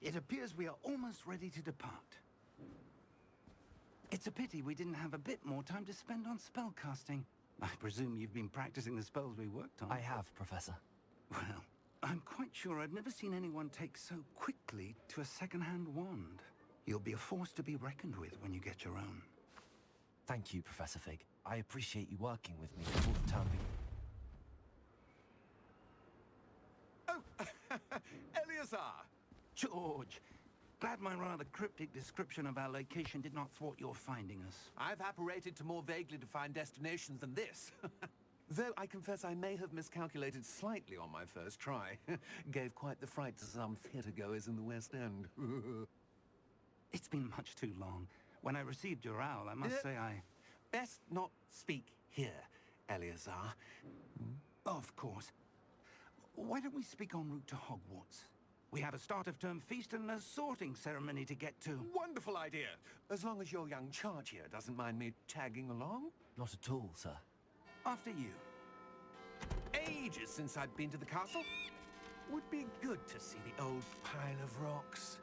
It appears we are almost ready to depart. It's a pity we didn't have a bit more time to spend on spellcasting. I presume you've been practicing the spells we worked on. I have, Professor. Well, I'm quite sure I've never seen anyone take so quickly to a second-hand wand. You'll be a force to be reckoned with when you get your own. Thank you, Professor Fig. I appreciate you working with me before the term begins. Oh, Eleazar! George! Glad my rather cryptic description of our location did not thwart your finding us. I've apparated to more vaguely defined destinations than this. Though I confess I may have miscalculated slightly on my first try. Gave quite the fright to some theatre-goers in the West End. It's been much too long. When I received your owl, I must say I... Best not speak here, Eleazar. Of course. Why don't we speak en route to Hogwarts? We have a start-of-term feast and a sorting ceremony to get to. Wonderful idea! As long as your young charge here doesn't mind me tagging along. Not at all, sir. After you. Ages since I'd been to the castle. Would be good to see the old pile of rocks.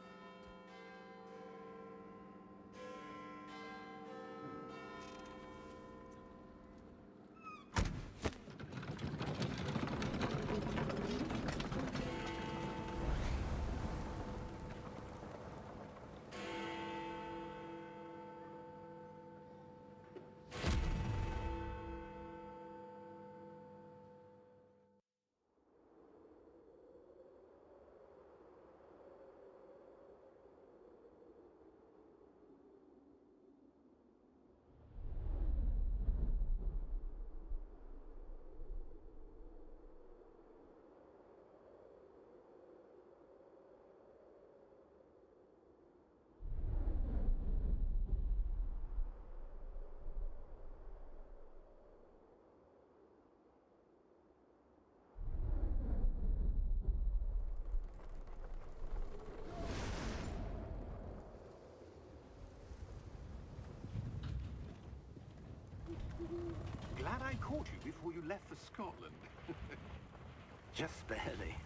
Glad I caught you before you left for Scotland. Just barely.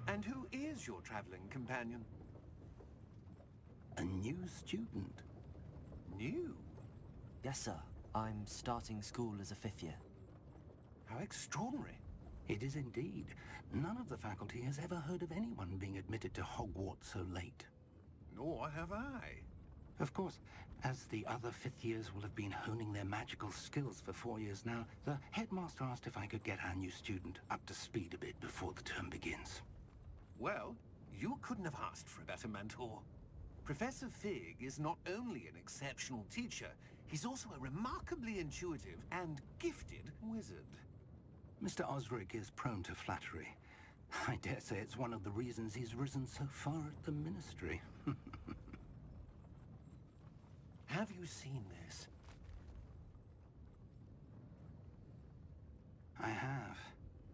And who is your traveling companion? A new student. New? Yes, sir. I'm starting school as a 5th year. How extraordinary. It is indeed. None of the faculty has ever heard of anyone being admitted to Hogwarts so late. Nor have I. Of course, as the other 5th years will have been honing their magical skills for 4 years now, the headmaster asked if I could get our new student up to speed a bit before the term begins. Well, you couldn't have asked for a better mentor. Professor Fig is not only an exceptional teacher, he's also a remarkably intuitive and gifted wizard. Mr. Osric is prone to flattery. I dare say it's one of the reasons he's risen so far at the Ministry. Have you seen this? I have.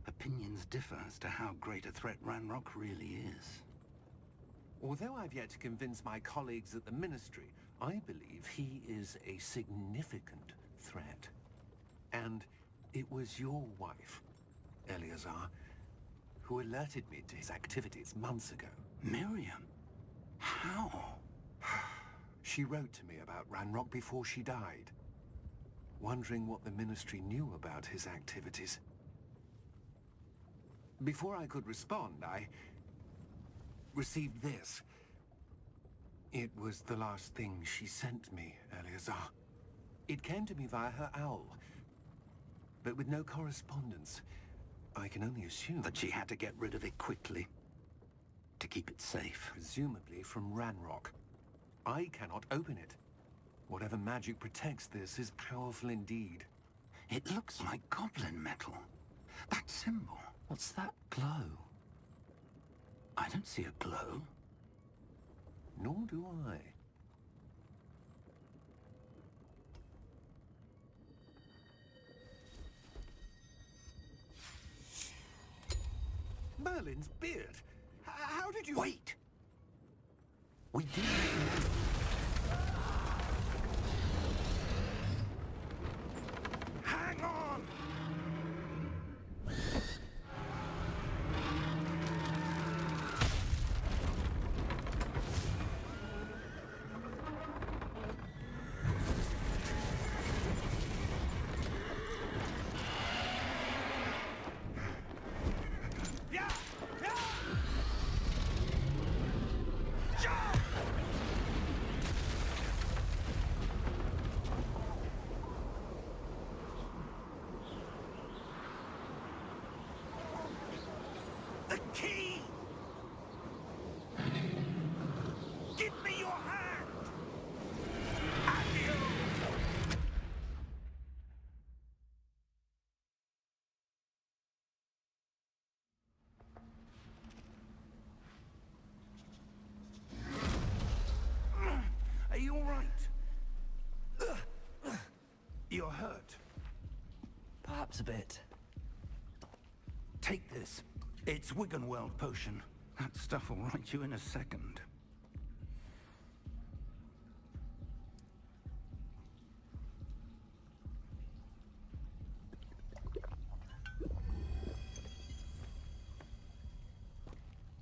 Opinions differ as to how great a threat Ranrock really is. Although I've yet to convince my colleagues at the Ministry, I believe he is a significant threat. And it was your wife, Eleazar, who alerted me to his activities months ago. Miriam? How? She wrote to me about Ranrock before she died, wondering what the Ministry knew about his activities. Before I could respond, I received this. It was the last thing she sent me, Eleazar. It came to me via her owl, but with no correspondence. I can only assume That she had to get rid of it quickly. To keep it safe. presumably from Ranrock. I cannot open it. Whatever magic protects this is powerful indeed. It looks like goblin metal. That symbol. What's that glow? I don't see a glow. Nor do I. Merlin's beard! How did you... Wait! We did. Hang on! perhaps a bit. Take this. It's Wiggenweld potion. That stuff will right you in a second.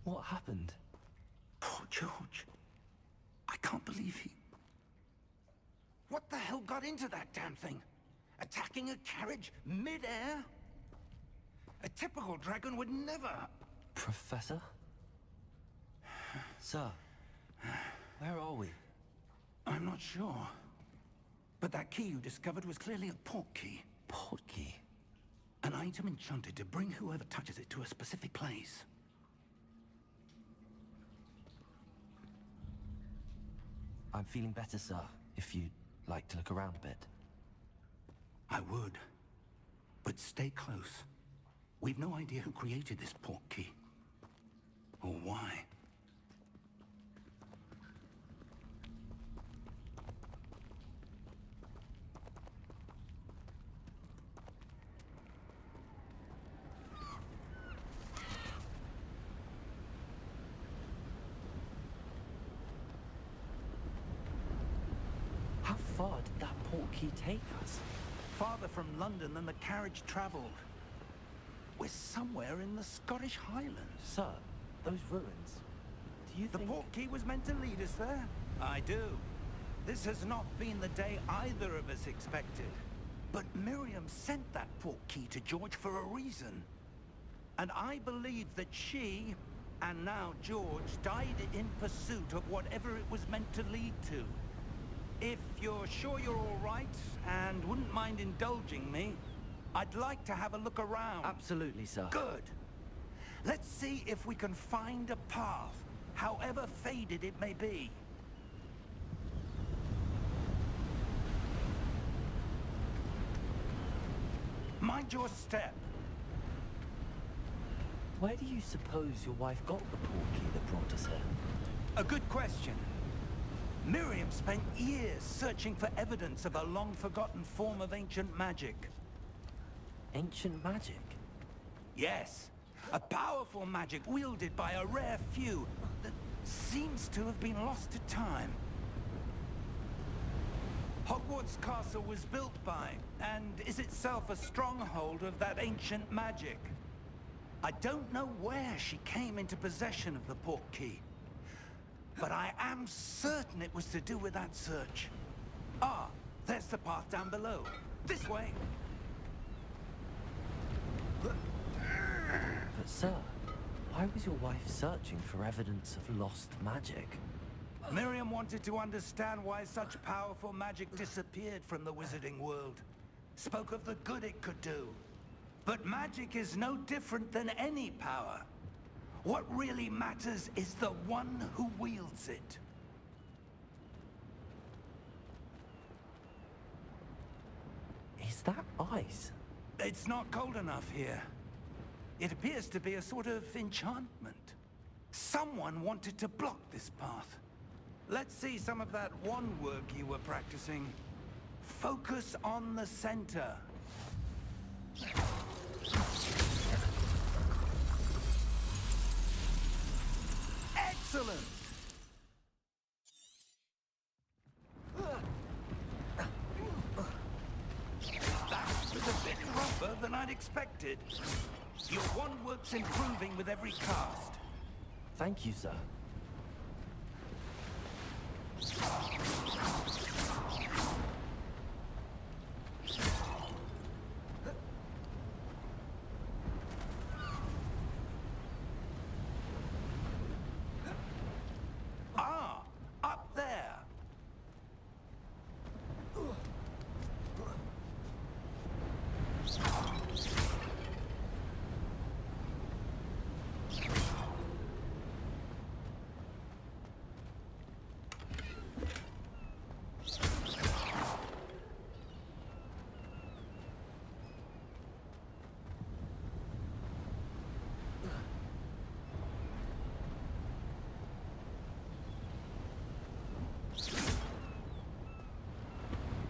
What happened? Poor George. I can't believe he... What the hell got into that damn thing? Attacking a carriage mid-air? A typical dragon would never... Professor? Sir, where are we? I'm not sure. But that key you discovered was clearly a portkey. Portkey? An item enchanted to bring whoever touches it to a specific place. I'm feeling better, sir, if you'd like to look around a bit. I would. But stay close. We've no idea who created this portkey. Or why. How far did that portkey take us? Farther from London than the carriage traveled. We're somewhere in the Scottish Highlands. Sir, those ruins. Do you The think... portkey was meant to lead us there? I do. This has not been the day either of us expected. But Miriam sent that portkey to George for a reason. And I believe that she, and now George, died in pursuit of whatever it was meant to lead to. If you're sure you're all right, and wouldn't mind indulging me, I'd like to have a look around. Absolutely, sir. Good. Let's see if we can find a path, however faded it may be. Mind your step. Where do you suppose your wife got the portkey that brought us here? A good question. Miriam spent years searching for evidence of a long-forgotten form of ancient magic. Ancient magic? Yes, a powerful magic wielded by a rare few that seems to have been lost to time. Hogwarts Castle was built by, and is itself a stronghold of that ancient magic. I don't know where she came into possession of the portkey, but I am certain it was to do with that search. Ah, there's the path down below. This way. But sir, why was your wife searching for evidence of lost magic? Miriam wanted to understand why such powerful magic disappeared from the wizarding world. Spoke of the good it could do. But magic is no different than any power. What really matters is the one who wields it. Is that ice? It's not cold enough here. It appears to be a sort of enchantment. Someone wanted to block this path. Let's see some of that wand work you were practicing. Focus on the center. Excellent! That was a bit rougher than I'd expected. Your wand work's improving with every cast. Thank you, sir. Ah, up there.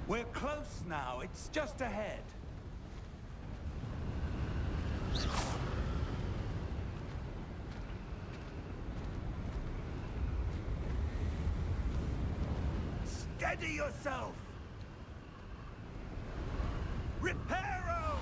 We're close now. It's just ahead. Steady yourself! Reparo!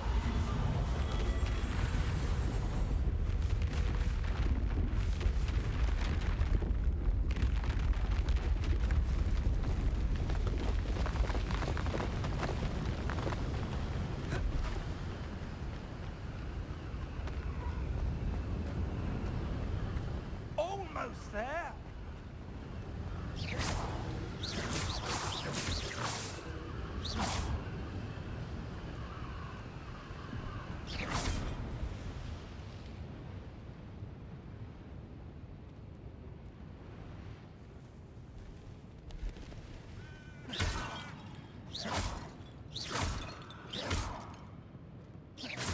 Almost there!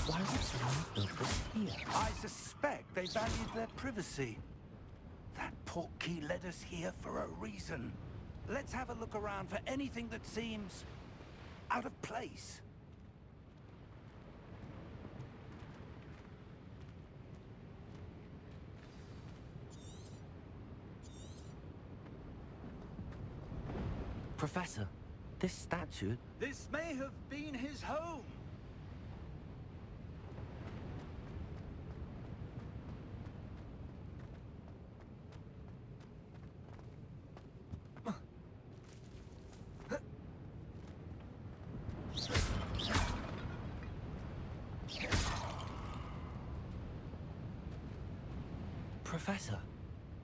Why would someone build this here? I suspect they valued their privacy. That portkey led us here for a reason. Let's have a look around for anything that seems out of place. Professor, this statue... This may have been his home. Professor,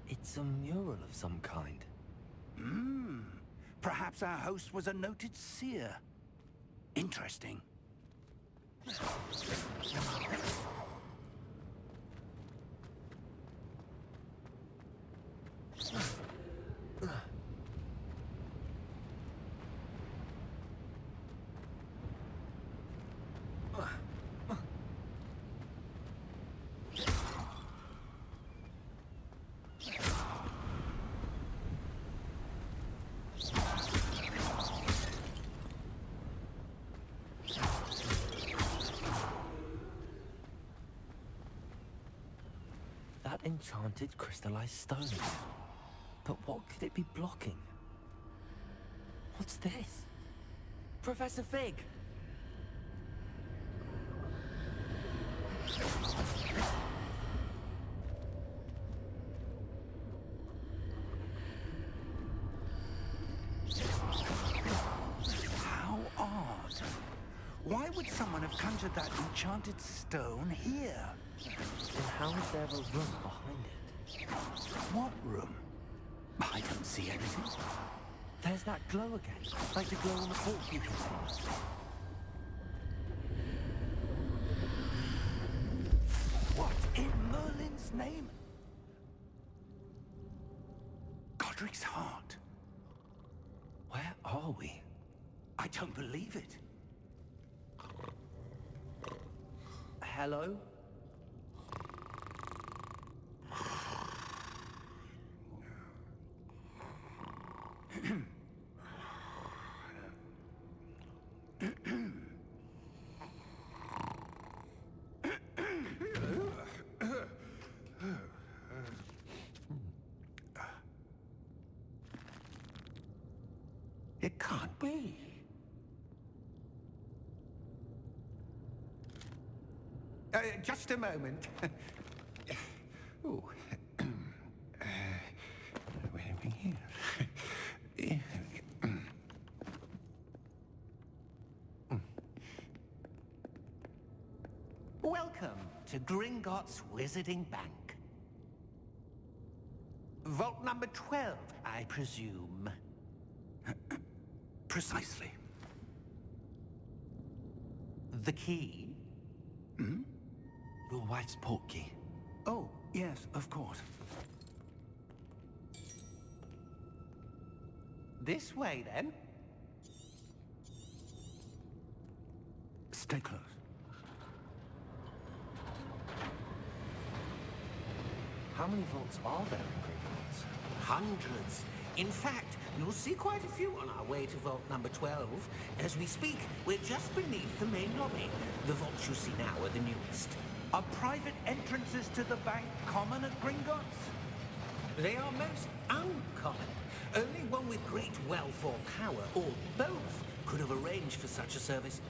it's a mural of some kind. Perhaps our host was a noted seer. Interesting. That enchanted crystallized stone. But what could it be blocking? What's this? Professor Fig! How odd. Why would someone have conjured that enchanted stone here? Then how is there a room behind it? What room? I don't see anything. There's that glow again, like the glow on the portkey container. What in Merlin's name? Godric's heart. Where are we? I don't believe it. Hello? It can't be. Just a moment. Ooh. Where are we here? Welcome to Gringotts Wizarding Bank. Vault number 12, I presume. Precisely. The key? Your wife's portkey. Oh, yes, of course. This way, then. Stay close. How many vaults are there in Gringotts? Hundreds. In fact, you'll see quite a few on our way to vault number 12. As we speak, we're just beneath the main lobby. The vaults you see now are the newest. Are private entrances to the bank common at Gringotts? They are most uncommon. Only one with great wealth or power, or both, could have arranged for such a service.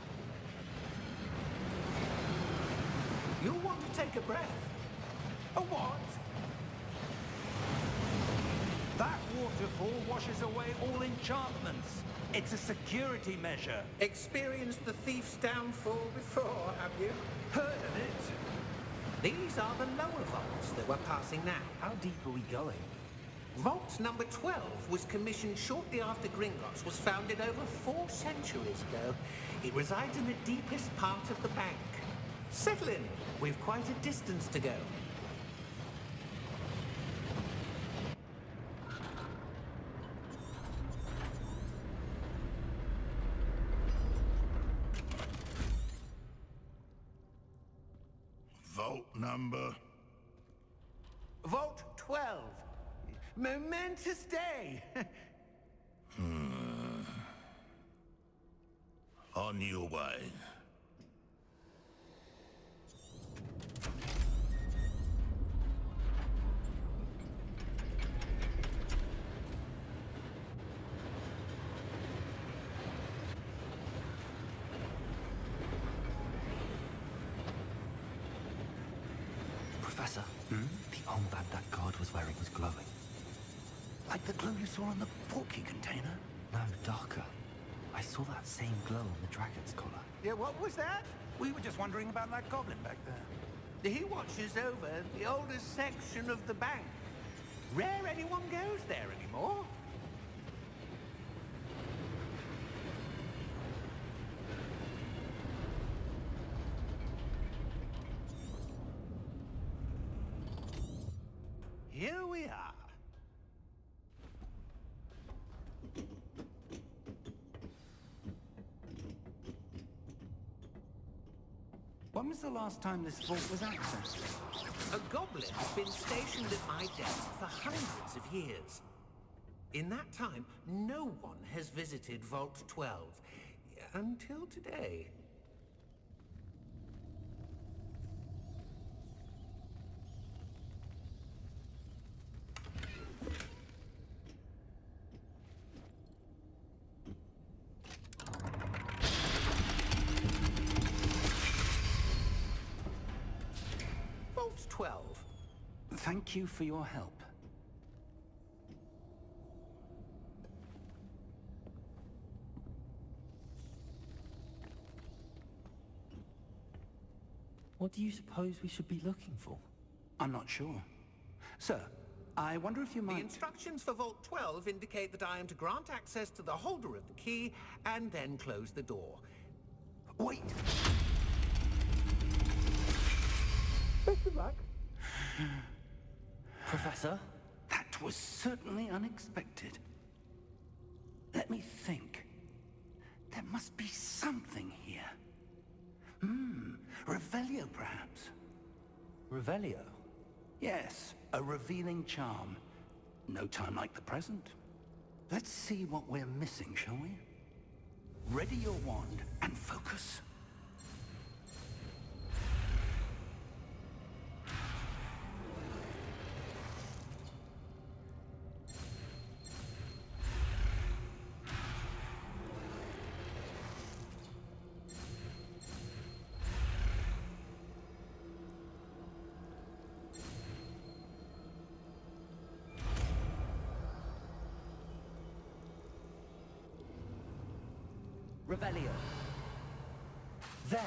You'll want to take a breath. A what? That waterfall washes away all enchantments. It's a security measure. Experienced the thief's downfall before, have you? Heard of it? These are the lower vaults that we're passing now. How deep are we going? Vault number 12 was commissioned shortly after Gringotts was founded over 4 centuries ago. It resides in the deepest part of the bank. Settle in. We've quite a distance to go. Vault number? Vault 12. Momentous day. On your way. Professor, the armband that guard was wearing was glowing. Like the glow you saw on the portkey container? No, darker. I saw that same glow on the dragon's collar. Yeah, what was that? We were just wondering about that goblin back there. He watches over the oldest section of the bank. Rare anyone goes there anymore. Here we are. When was the last time this vault was accessed? A goblin has been stationed at my desk for hundreds of years. In that time, no one has visited Vault 12. Until today. Vault 12. Thank you for your help. What do you suppose we should be looking for? I'm not sure. Sir, I wonder if you The might... instructions for Vault 12 indicate that I am to grant access to the holder of the key and then close the door. Wait! Best of luck. Professor? That was certainly unexpected. Let me think. There must be something here. Revelio, perhaps? Revelio? Yes, a revealing charm. No time like the present. Let's see what we're missing, shall we? Ready your wand and focus. Revelio. There!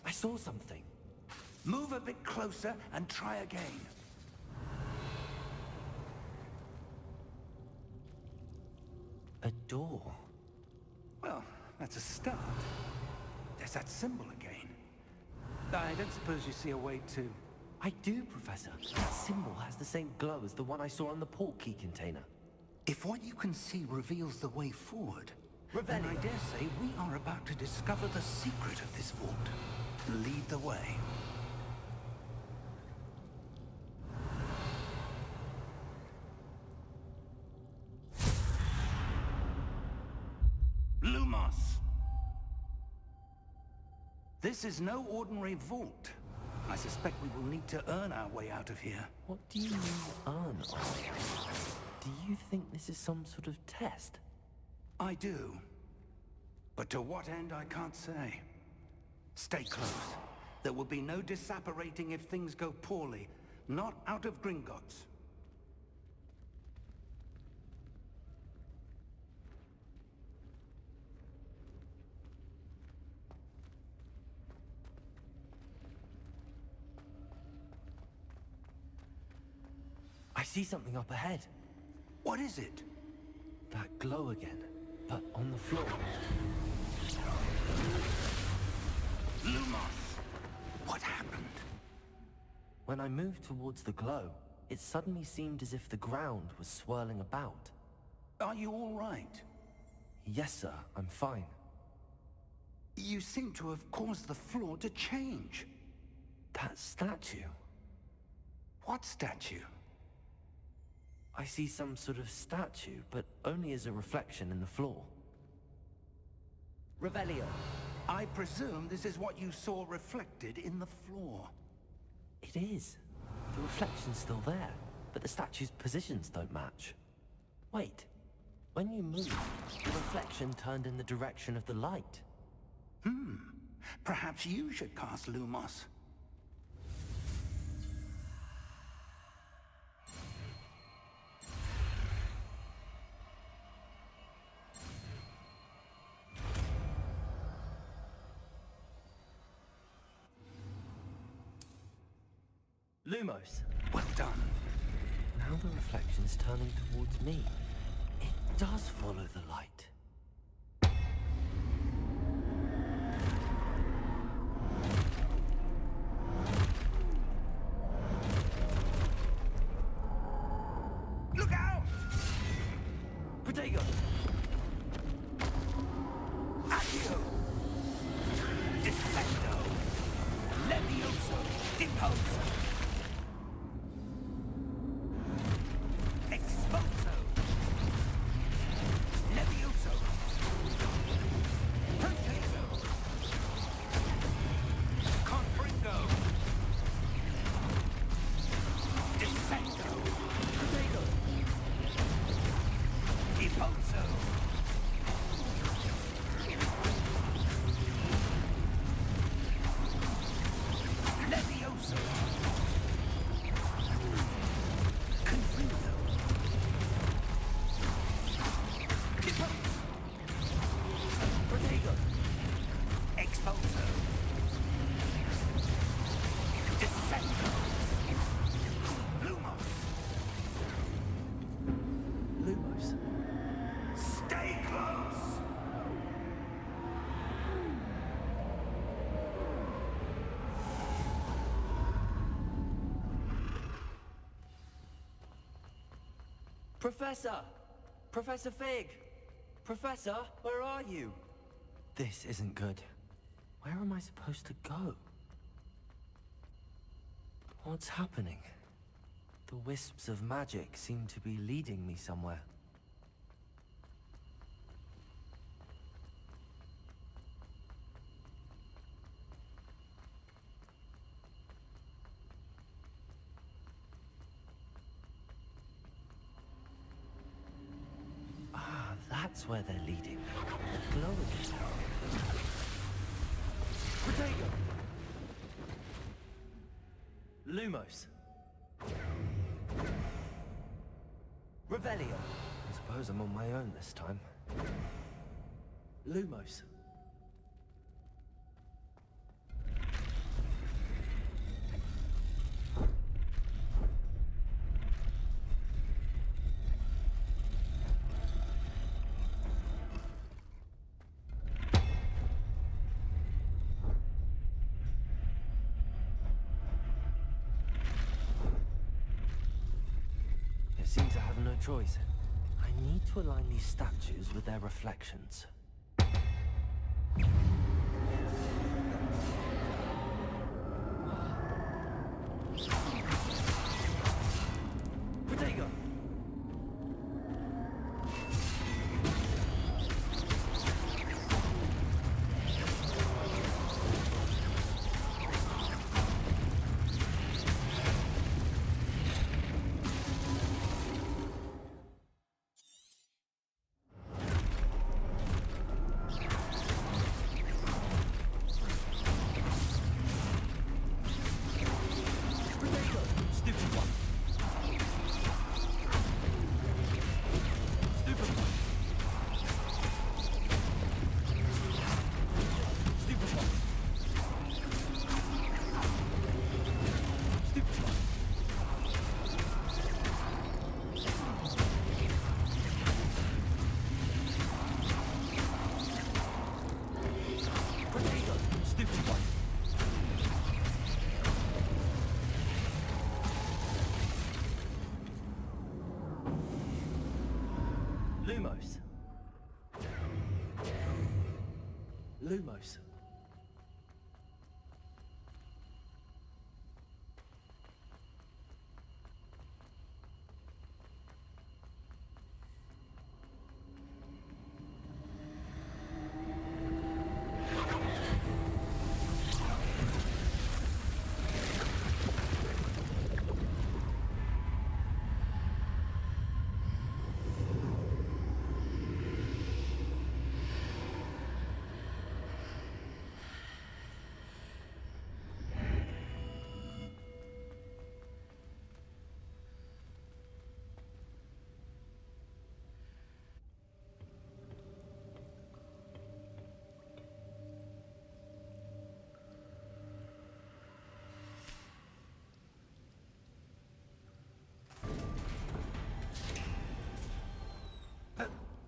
I saw something. Move a bit closer and try again. A door. Well, that's a start. There's that symbol again. I don't suppose you see a way to... I do, Professor. That symbol has the same glow as the one I saw on the portkey container. If what you can see reveals the way forward, then I Revelio. dare say we are about to discover the secret of this vault. Lead the way. Lumos! This is no ordinary vault. I suspect we will need to earn our way out of here. What do you mean, earn on? Do you think this is some sort of test? I do. But to what end, I can't say. Stay close. There will be no disapparating if things go poorly. Not out of Gringotts. I see something up ahead. What is it? That glow again, but on the floor. Lumos! What happened? When I moved towards the glow, it suddenly seemed as if the ground was swirling about. Are you all right? Yes, sir, I'm fine. You seem to have caused the floor to change. That statue. What statue? I see some sort of statue, but only as a reflection in the floor. Revelio. I presume this is what you saw reflected in the floor. It is. The reflection's still there, but the statue's positions don't match. Wait. When you moved, the reflection turned in the direction of the light. Perhaps you should cast Lumos. Lumos. Well done. Now the reflection's turning towards me. It does follow the light. Look out! Protego! Accio! Descendo! Levioso! Deposo! Expulso! Levioso! Protego! Confringo! Descendo! Protego! Deposo! Levioso! Confringo! Deposo! Protego! Expulso! Descendo! Lumos! Lumos. Stay close! Professor! Professor Fig! Professor, where are you? This isn't good. Where am I supposed to go? What's happening? The wisps of magic seem to be leading me somewhere. Ah, that's where they're leading. The glow again. Protego! Lumos. Revelio. I suppose I'm on my own this time. Lumos. It seems I have no choice. I need to align these statues with their reflections. Protego! Lumos. Lumos.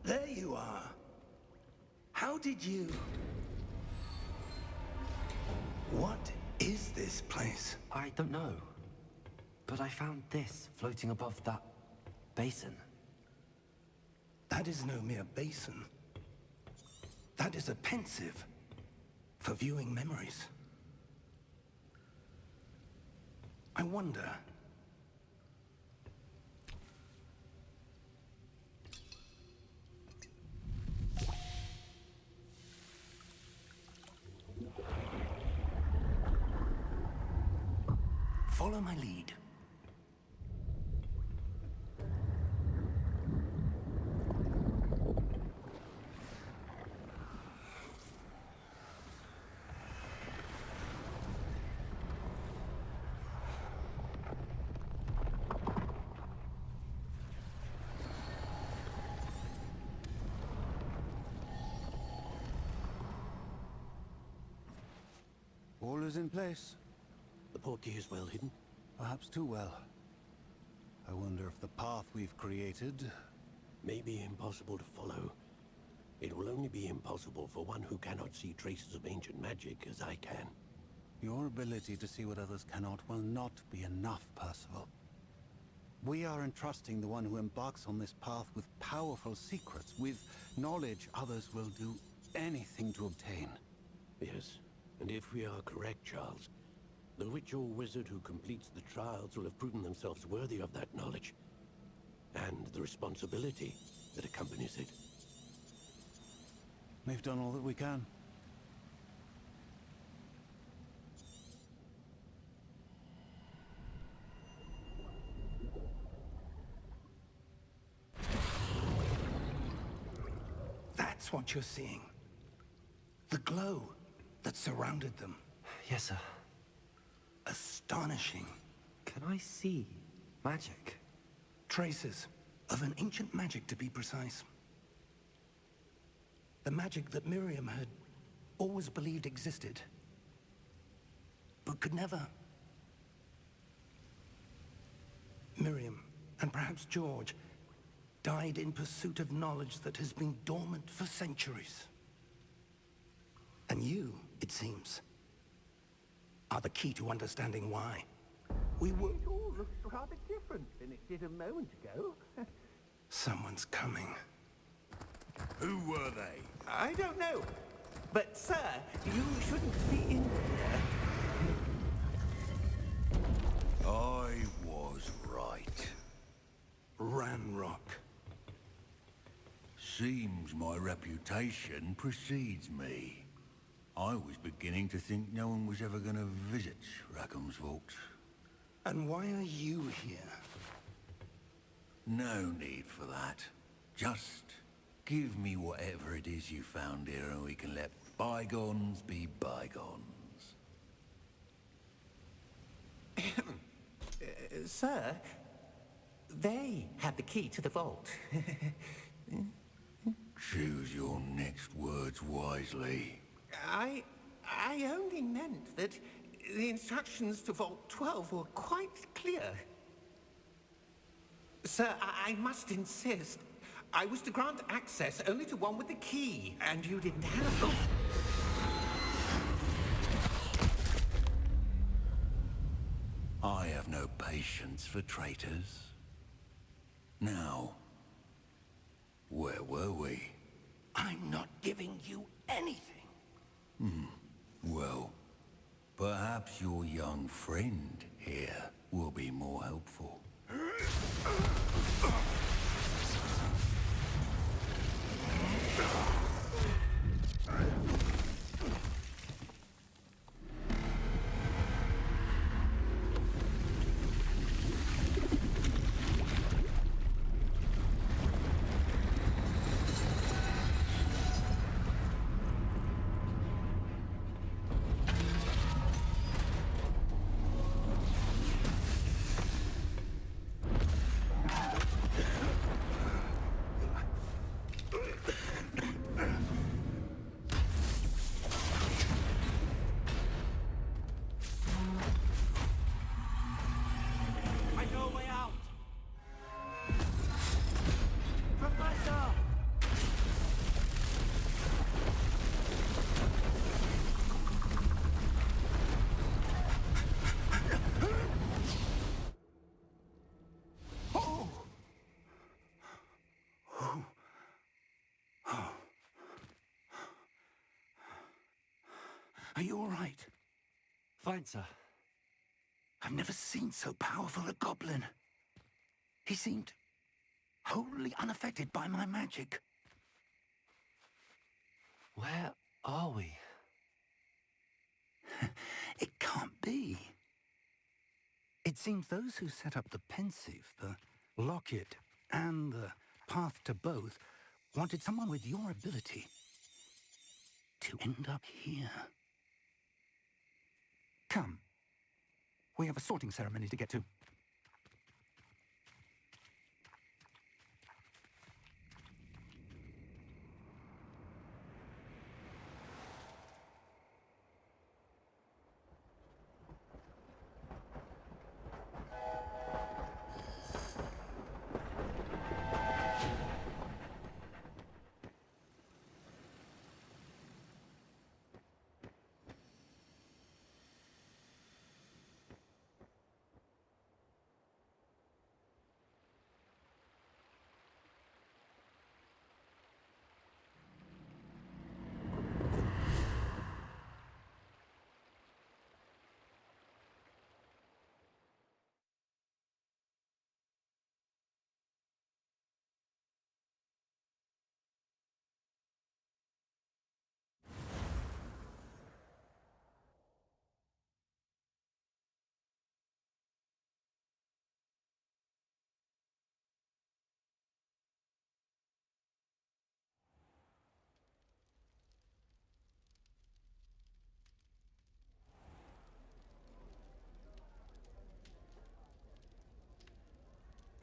There you are. How did you... What is this place? I don't know. But I found this floating above that basin. That is no mere basin. That is a pensive for viewing memories. I wonder... Follow my lead. All is in place. The portkey is well hidden. Perhaps too well. I wonder if the path we've created... May be impossible to follow. It will only be impossible for one who cannot see traces of ancient magic as I can. Your ability to see what others cannot will not be enough, Percival. We are entrusting the one who embarks on this path with powerful secrets, with knowledge others will do anything to obtain. Yes, and if we are correct, Charles, the witch or wizard who completes the trials will have proven themselves worthy of that knowledge, and the responsibility that accompanies it. We've done all that we can. That's what you're seeing. The glow that surrounded them. Yes, sir. Astonishing. Can I see magic? Traces of an ancient magic, to be precise. The magic that Miriam had always believed existed, but could never. Miriam, and perhaps George, died in pursuit of knowledge that has been dormant for centuries. And you, it seems, are the key to understanding why. We were... It all looks rather different than it did a moment ago. Someone's coming. Who were they? I don't know. But, sir, you shouldn't be in here. I was right. Ranrock. Seems my reputation precedes me. I was beginning to think no one was ever going to visit Rackham's vault. And why are you here? No need for that. Just give me whatever it is you found here and we can let bygones be bygones. Sir, they had the key to the vault. Choose your next words wisely. I only meant that the instructions to Vault 12 were quite clear. Sir, I must insist. I was to grant access only to one with the key, and you didn't have them. I have no patience for traitors. Now, Where were we? I'm not giving you anything. Well, perhaps your young friend here will be more helpful. I know a way out. Professor! Are you all right? Fine, sir. I've never seen so powerful a goblin. He seemed wholly unaffected by my magic. Where are we? It can't be. It seems those who set up the pensive, the locket, and the path to both wanted someone with your ability to end up here. Come. We have a sorting ceremony to get to.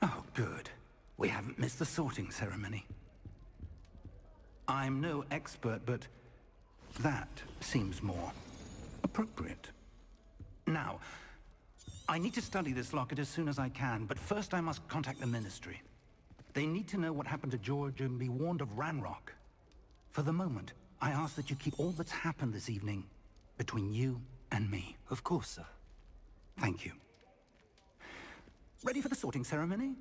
Oh, good. We haven't missed the sorting ceremony. I'm no expert, but that seems more appropriate. Now, I need to study this locket as soon as I can, but first I must contact the Ministry. They need to know what happened to George and be warned of Ranrock. For the moment, I ask that you keep all that's happened this evening between you and me. Of course, sir. Thank you. Ready for the sorting ceremony?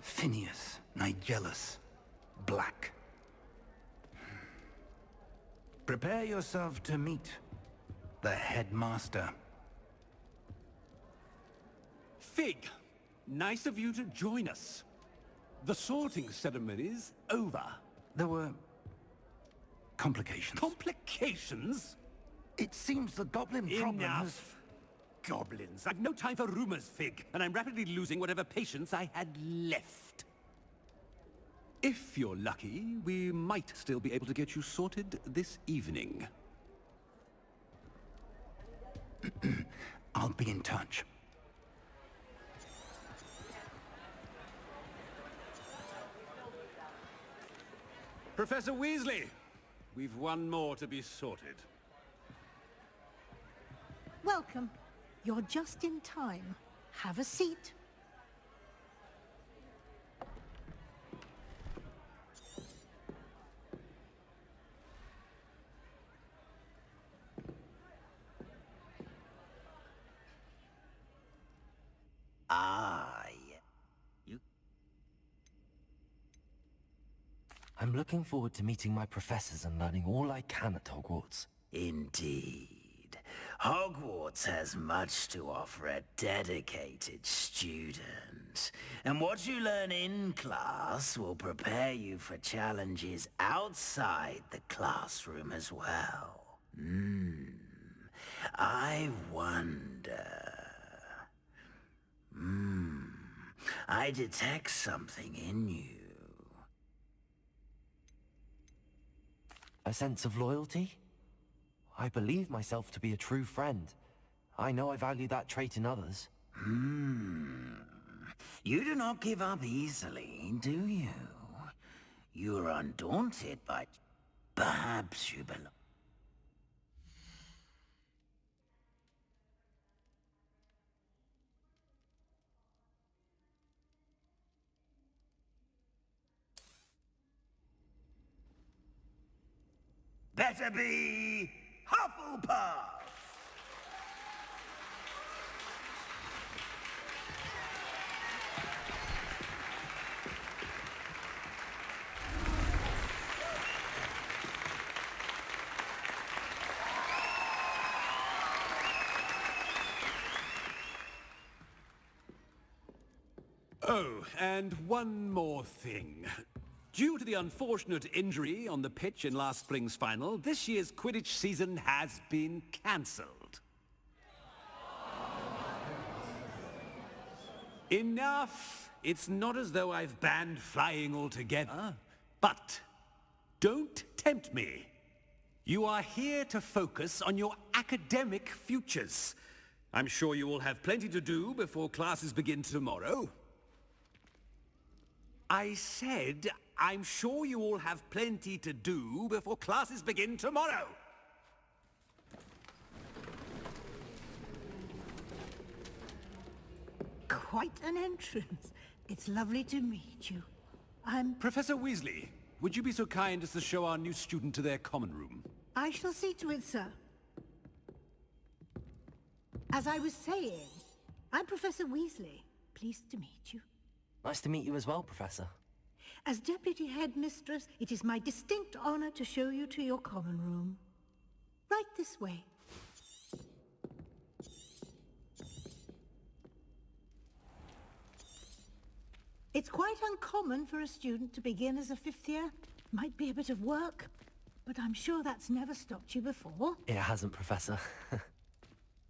Phineas, Nigellus, Black. Prepare yourself to meet the headmaster. Fig, nice of you to join us. The sorting ceremony's over. There were complications. Complications? It seems the goblin problem has... Enough. Goblins. I've no time for rumors, Fig, and I'm rapidly losing whatever patience I had left. If you're lucky, we might still be able to get you sorted this evening. I'll be in touch. Professor Weasley, we've one more to be sorted. Welcome. You're just in time. have a seat. You... I'm looking forward to meeting my professors and learning all I can at Hogwarts. Indeed. Hogwarts has much to offer a dedicated student. And what you learn in class will prepare you for challenges outside the classroom as well. I wonder... I detect something in you. A sense of loyalty? I believe myself to be a true friend. I know I value that trait in others. You do not give up easily, do you? You are undaunted, but perhaps you belong. Better be Hufflepuff! Oh, and one more thing. Due to the unfortunate injury on the pitch in last spring's final, this year's Quidditch season has been cancelled. Enough! It's not as though I've banned flying altogether. But don't tempt me. You are here to focus on your academic futures. I'm sure you will have plenty to do before classes begin tomorrow. I said, I'm sure you all have plenty to do before classes begin tomorrow. Quite an entrance. It's lovely to meet you. Professor Weasley, would you be so kind as to show our new student to their common room? I shall see to it, sir. As I was saying, I'm Professor Weasley. Pleased to meet you. Nice to meet you as well, Professor. As Deputy Headmistress, it is my distinct honor to show you to your common room. Right this way. It's quite uncommon for a student to begin as a fifth year. Might be a bit of work, but I'm sure that's never stopped you before. It hasn't, Professor.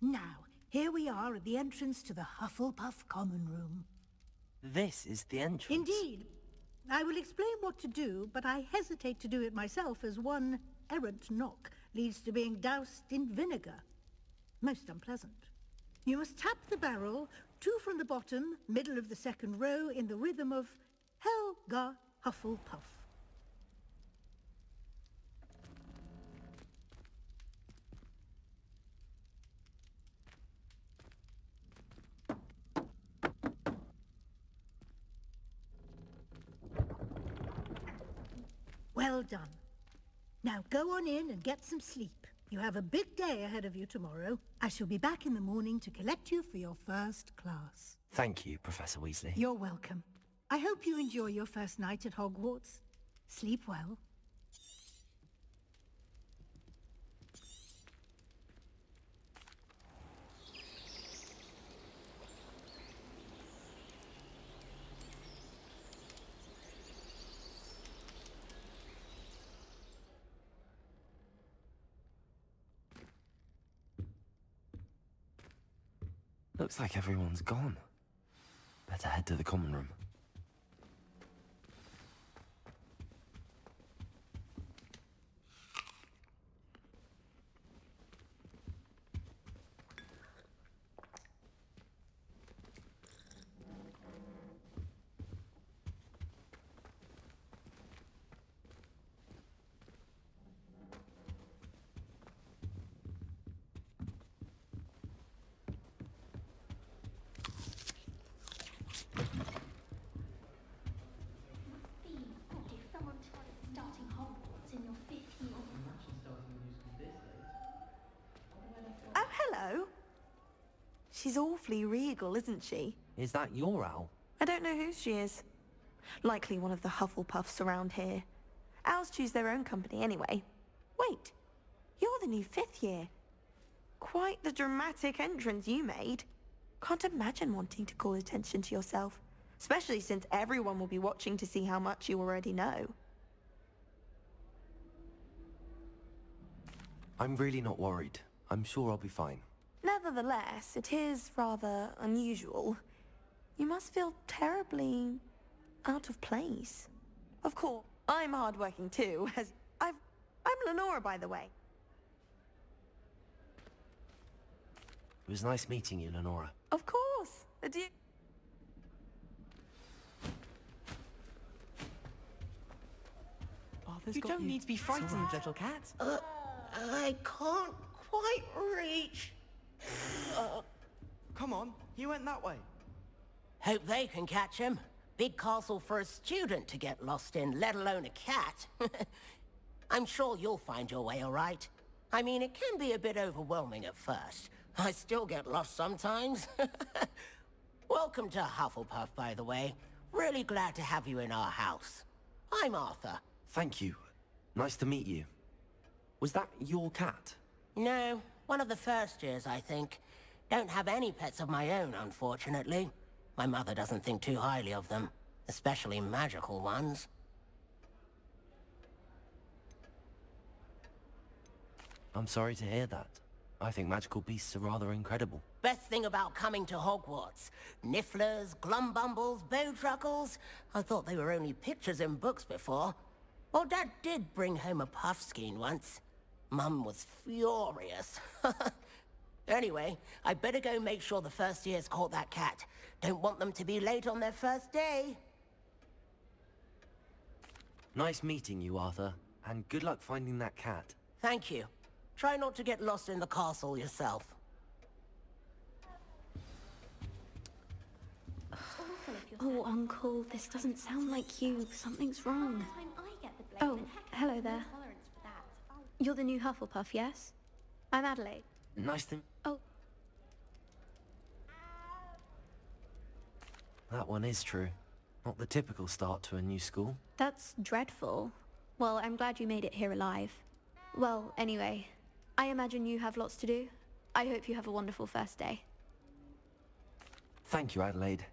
Now, here we are at the entrance to the Hufflepuff common room. This is the entrance. Indeed. I will explain what to do, but I hesitate to do it myself as one errant knock leads to being doused in vinegar. Most unpleasant. You must tap the barrel, 2 from the bottom, middle of the second row, in the rhythm of Helga Hufflepuff. Well done. Now go on in and get some sleep. You have a big day ahead of you tomorrow. I shall be back in the morning to collect you for your first class. Thank you, Professor Weasley. You're welcome. I hope you enjoy your first night at Hogwarts. Sleep well. Looks like everyone's gone. Better head to the common room. She's awfully regal, isn't she? Is that your owl? I don't know who she is. Likely one of the Hufflepuffs around here. Owls choose their own company anyway. Wait, you're the new 5th year. Quite the dramatic entrance you made. Can't imagine wanting to call attention to yourself, especially since everyone will be watching to see how much you already know. I'm really not worried. I'm sure I'll be fine. Nevertheless, it is rather unusual. You must feel terribly out of place. Of course, I'm hardworking too, as I'm Lenora, by the way. It was nice meeting you, Lenora. Of course. Adieu. You don't need to be frightened, little cat. I can't quite reach. Come on, you went that way. Hope they can catch him. Big castle for a student to get lost in, let alone a cat. I'm sure you'll find your way all right. I mean, it can be a bit overwhelming at first. I still get lost sometimes. Welcome to Hufflepuff, by the way. Really glad to have you in our house. I'm Arthur. Thank you. Nice to meet you. Was that your cat? No, one of the first years, I think. Don't have any pets of my own, unfortunately. My mother doesn't think too highly of them, especially magical ones. I'm sorry to hear that. I think magical beasts are rather incredible. Best thing about coming to Hogwarts. Nifflers, glumbumbles, bowtruckles. I thought they were only pictures in books before. Well, Dad did bring home a puffskein once. Mum was furious. Anyway, I better go make sure the first years caught that cat. Don't want them to be late on their first day. Nice meeting you, Arthur. And good luck finding that cat. Thank you. Try not to get lost in the castle yourself. Oh, Uncle, this doesn't sound like you. Something's wrong. Oh, hello there. You're the new Hufflepuff, yes? I'm Adelaide. Nice to... Oh. That one is true. Not the typical start to a new school. That's dreadful. Well, I'm glad you made it here alive. Well, anyway, I imagine you have lots to do. I hope you have a wonderful first day. Thank you, Adelaide.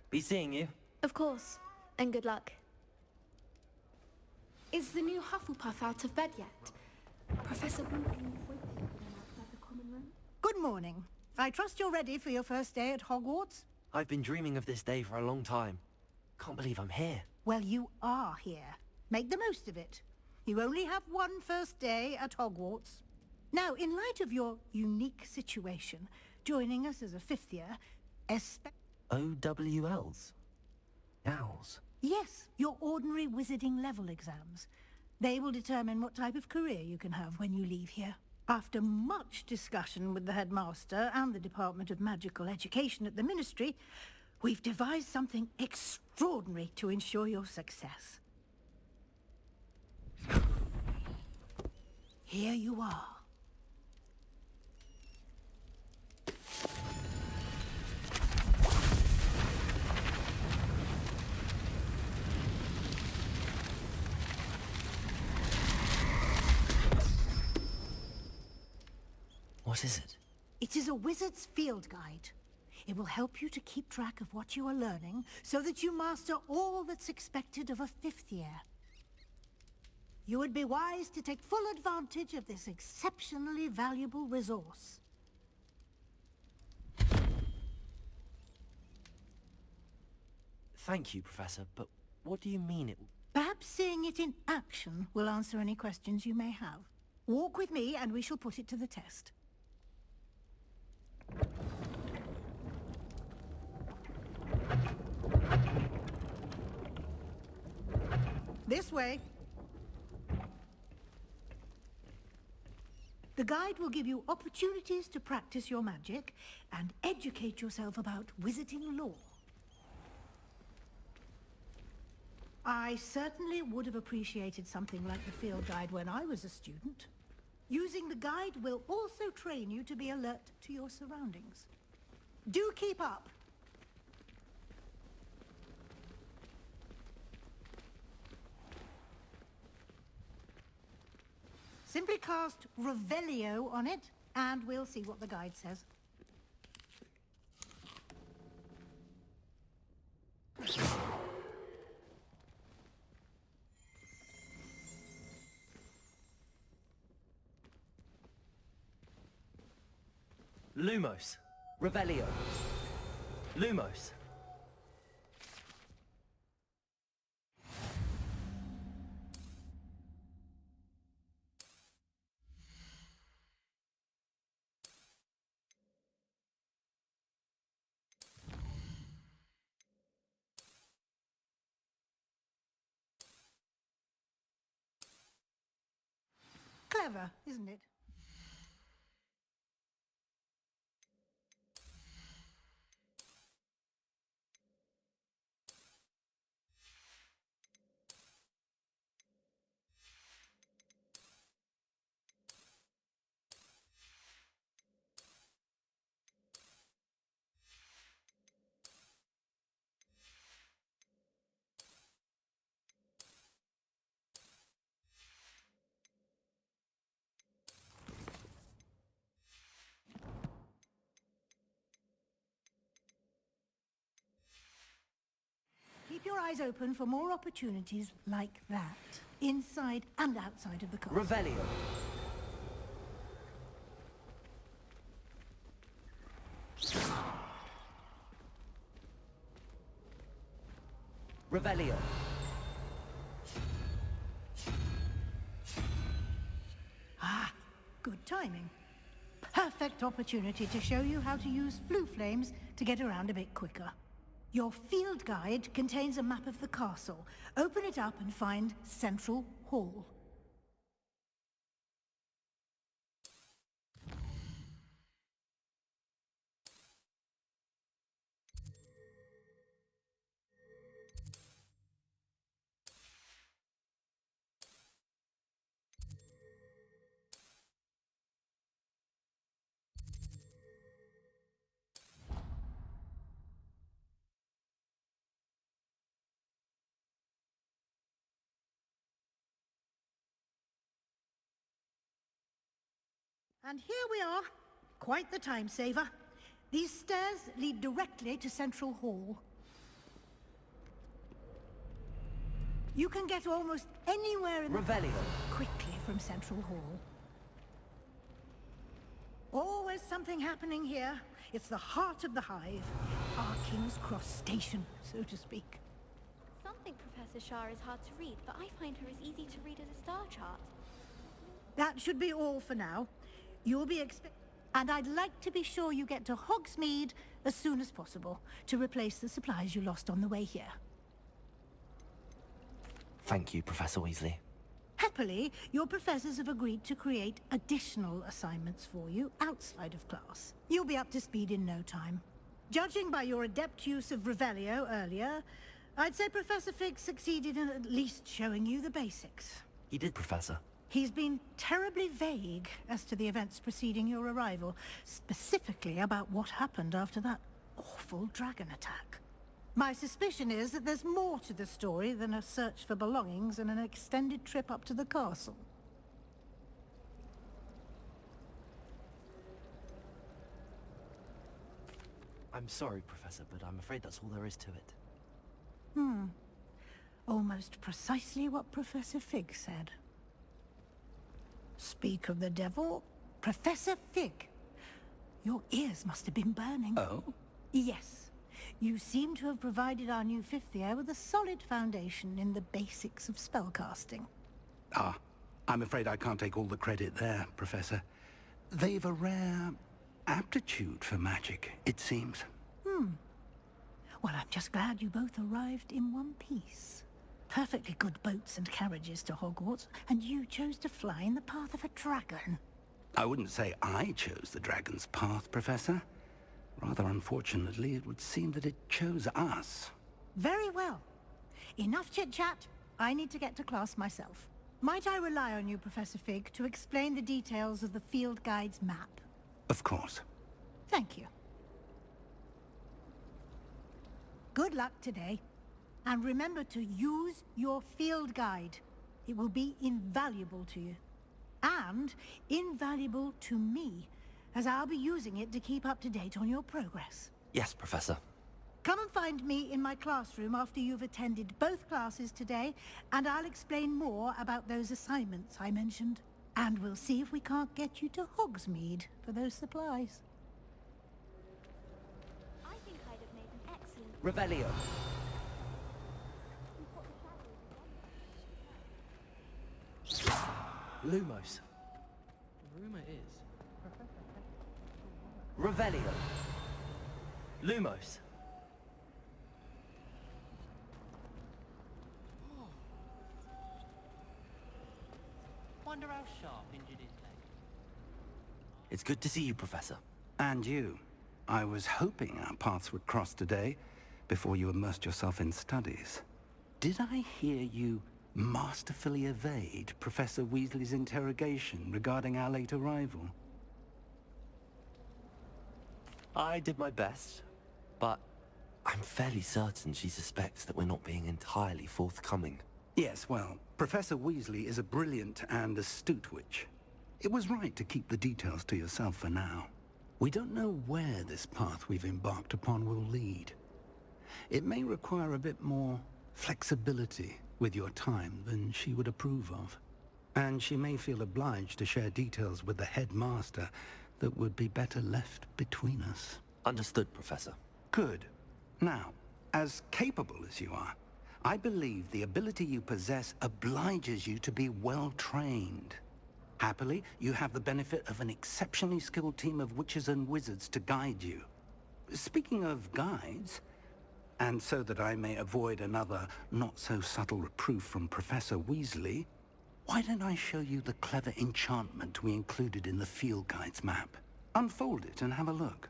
Be seeing you. Of course. And good luck. Is the new Hufflepuff out of bed yet? Professor Weasley waiting outside the common room? Good morning. I trust you're ready for your first day at Hogwarts? I've been dreaming of this day for a long time. Can't believe I'm here. Well, you are here. Make the most of it. You only have one first day at Hogwarts. Now, in light of your unique situation, joining us as a 5th year, OWLs? Owls? Yes, your ordinary wizarding level exams. They will determine what type of career you can have when you leave here. After much discussion with the headmaster and the Department of Magical Education at the Ministry, we've devised something extraordinary to ensure your success. Here you are. What is it? It is a wizard's field guide. It will help you to keep track of what you are learning so that you master all that's expected of a 5th year. You would be wise to take full advantage of this exceptionally valuable resource. Thank you, Professor, but what do you mean it... Perhaps seeing it in action will answer any questions you may have. Walk with me and we shall put it to the test. This way. The guide will give you opportunities to practice your magic and educate yourself about wizarding lore. I certainly would have appreciated something like the field guide when I was a student. Using the guide will also train you to be alert to your surroundings. Do keep up. Simply cast Revelio on it, and we'll see what the guide says. Lumos. Revelio. Lumos. Clever, isn't it? Keep your eyes open for more opportunities like that, inside and outside of the castle. Revelio. Revelio. Ah, good timing. Perfect opportunity to show you how to use flue flames to get around a bit quicker. Your field guide contains a map of the castle. Open it up and find Central Hall. And here we are. Quite the time saver. These stairs lead directly to Central Hall. You can get almost anywhere in the Revelio. quickly from Central Hall. Always something happening here. It's the heart of the hive. Our King's Cross station, so to speak. Some think Professor Shah is hard to read, but I find her as easy to read as a star chart. That should be all for now. You'll be and I'd like to be sure you get to Hogsmeade as soon as possible to replace the supplies you lost on the way here. Thank you, Professor Weasley. Happily, your professors have agreed to create additional assignments for you outside of class. You'll be up to speed in no time. Judging by your adept use of Revelio earlier, I'd say Professor Fig succeeded in at least showing you the basics. He did, Professor. He's been terribly vague as to the events preceding your arrival, specifically about what happened after that awful dragon attack. My suspicion is that there's more to the story than a search for belongings and an extended trip up to the castle. I'm sorry, Professor, but I'm afraid that's all there is to it. Almost precisely what Professor Fig said. Speak of the devil, Professor Fig. Your ears must have been burning. Oh? Yes. You seem to have provided our new fifth year with a solid foundation in the basics of spellcasting. Ah, I'm afraid I can't take all the credit there, Professor. They've a rare aptitude for magic, it seems. Well, I'm just glad you both arrived in one piece. Perfectly good boats and carriages to Hogwarts, and you chose to fly in the path of a dragon. I wouldn't say I chose the dragon's path, Professor. Rather unfortunately, it would seem that it chose us. Very well. Enough chit-chat. I need to get to class myself. Might I rely on you, Professor Fig, to explain the details of the field guide's map? Of course. Thank you. Good luck today. And remember to use your field guide. It will be invaluable to you. And invaluable to me, as I'll be using it to keep up to date on your progress. Yes, Professor. Come and find me in my classroom after you've attended both classes today, and I'll explain more about those assignments I mentioned. And we'll see if we can't get you to Hogsmeade for those supplies. I think I'd have made an excellent... Revelio. Lumos. Rumor is... Revelio. Lumos. Wonder how Sharp injured his leg. It's good to see you, Professor. And you. I was hoping our paths would cross today, before you immersed yourself in studies. Did I hear you masterfully evade Professor Weasley's interrogation regarding our late arrival? I did my best, but I'm fairly certain she suspects that we're not being entirely forthcoming. Yes, well, Professor Weasley is a brilliant and astute witch. It was right to keep the details to yourself for now. We don't know where this path we've embarked upon will lead. It may require a bit more flexibility with your time than she would approve of. And she may feel obliged to share details with the headmaster that would be better left between us. Understood, Professor. Good. Now, as capable as you are, I believe the ability you possess obliges you to be well-trained. Happily, you have the benefit of an exceptionally skilled team of witches and wizards to guide you. Speaking of guides, and so that I may avoid another not-so-subtle reproof from Professor Weasley, why don't I show you the clever enchantment we included in the field guide's map? Unfold it and have a look.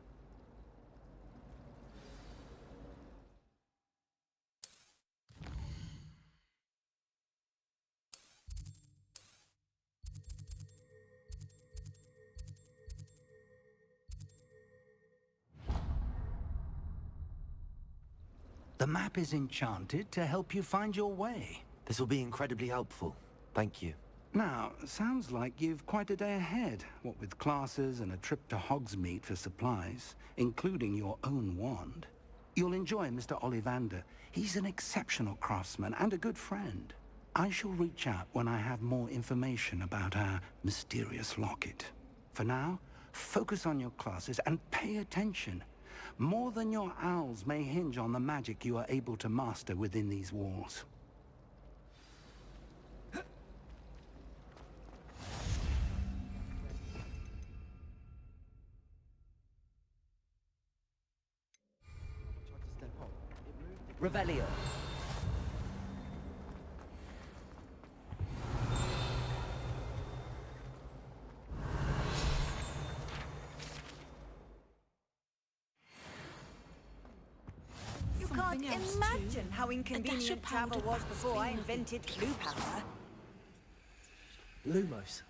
The map is enchanted to help you find your way. This will be incredibly helpful. Thank you. Now, sounds like you've quite a day ahead, what with classes and a trip to Hogsmeade for supplies, including your own wand. You'll enjoy Mr. Ollivander. He's an exceptional craftsman and a good friend. I shall reach out when I have more information about our mysterious locket. For now, focus on your classes and pay attention. More than your owls may hinge on the magic you are able to master within these walls. Revelio. You can't imagine how inconvenient travel was before I invented blue powder. Lumos.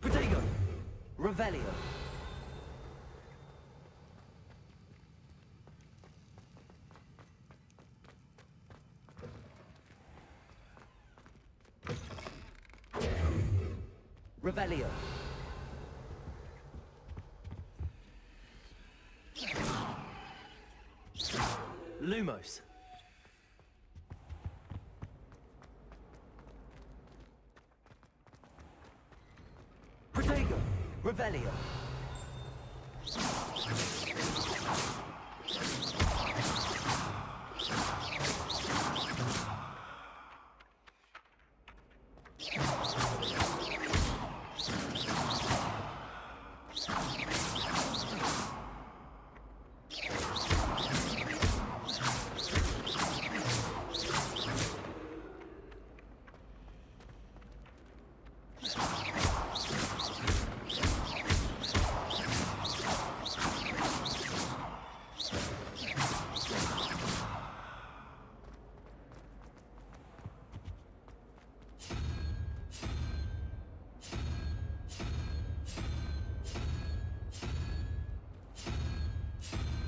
Protego. Revelio. Revelio. Lumos. Protego. Revelio.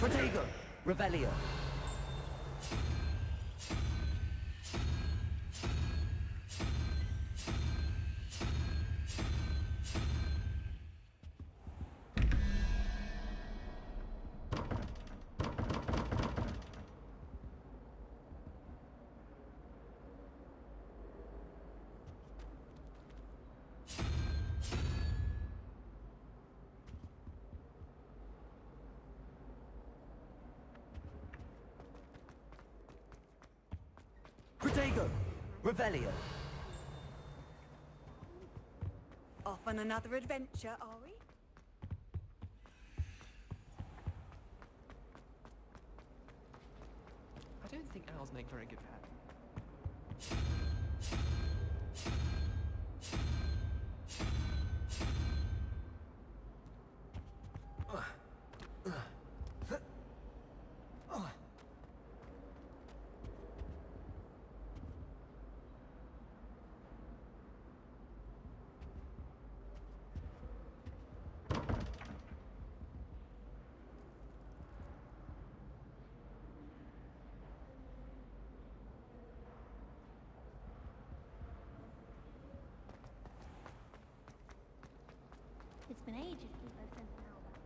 Protego! Revelio! Protego! Revelio! Off on another adventure, are we? I don't think owls make very good pets. It's been ages since I've sent an owl back.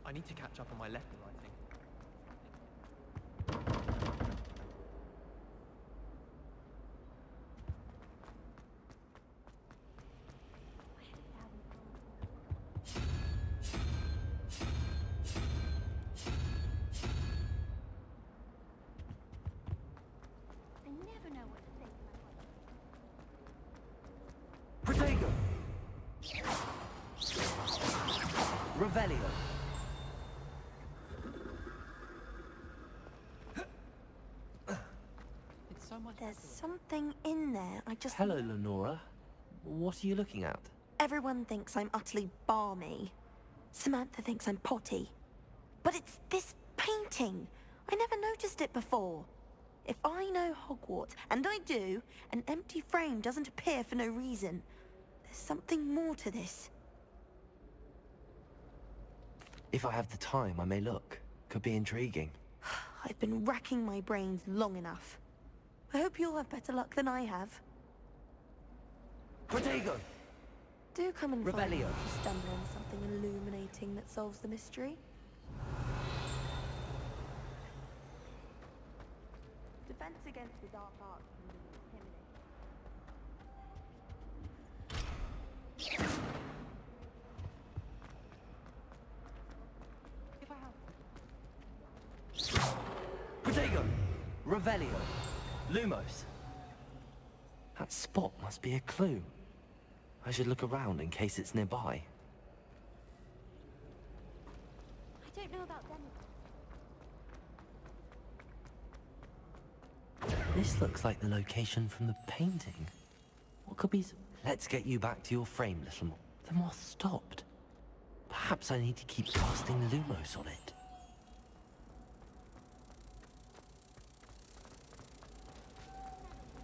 I need to catch up on my letter writing. I never know what to say to my wife. Protego! Revelio! It's so much There's something in there. I just... Hello, Lenora. What are you looking at? Everyone thinks I'm utterly balmy. Samantha thinks I'm potty. But it's this painting. I never noticed it before. If I know Hogwarts, and I do, an empty frame doesn't appear for no reason. There's something more to this. If I have the time, I may look. Could be intriguing. I've been racking my brains long enough. I hope you'll have better luck than I have. Protego! Do come and find me Revelio. if you stumble on something illuminating that solves the mystery. Defense against the dark arts can be intimidating. If I have... Protego! Revelio! Lumos! That spot must be a clue. I should look around in case it's nearby. I don't know about them. This looks like the location from the painting. What could be... Let's get you back to your frame, little mo... The moth stopped. Perhaps I need to keep casting Lumos on it.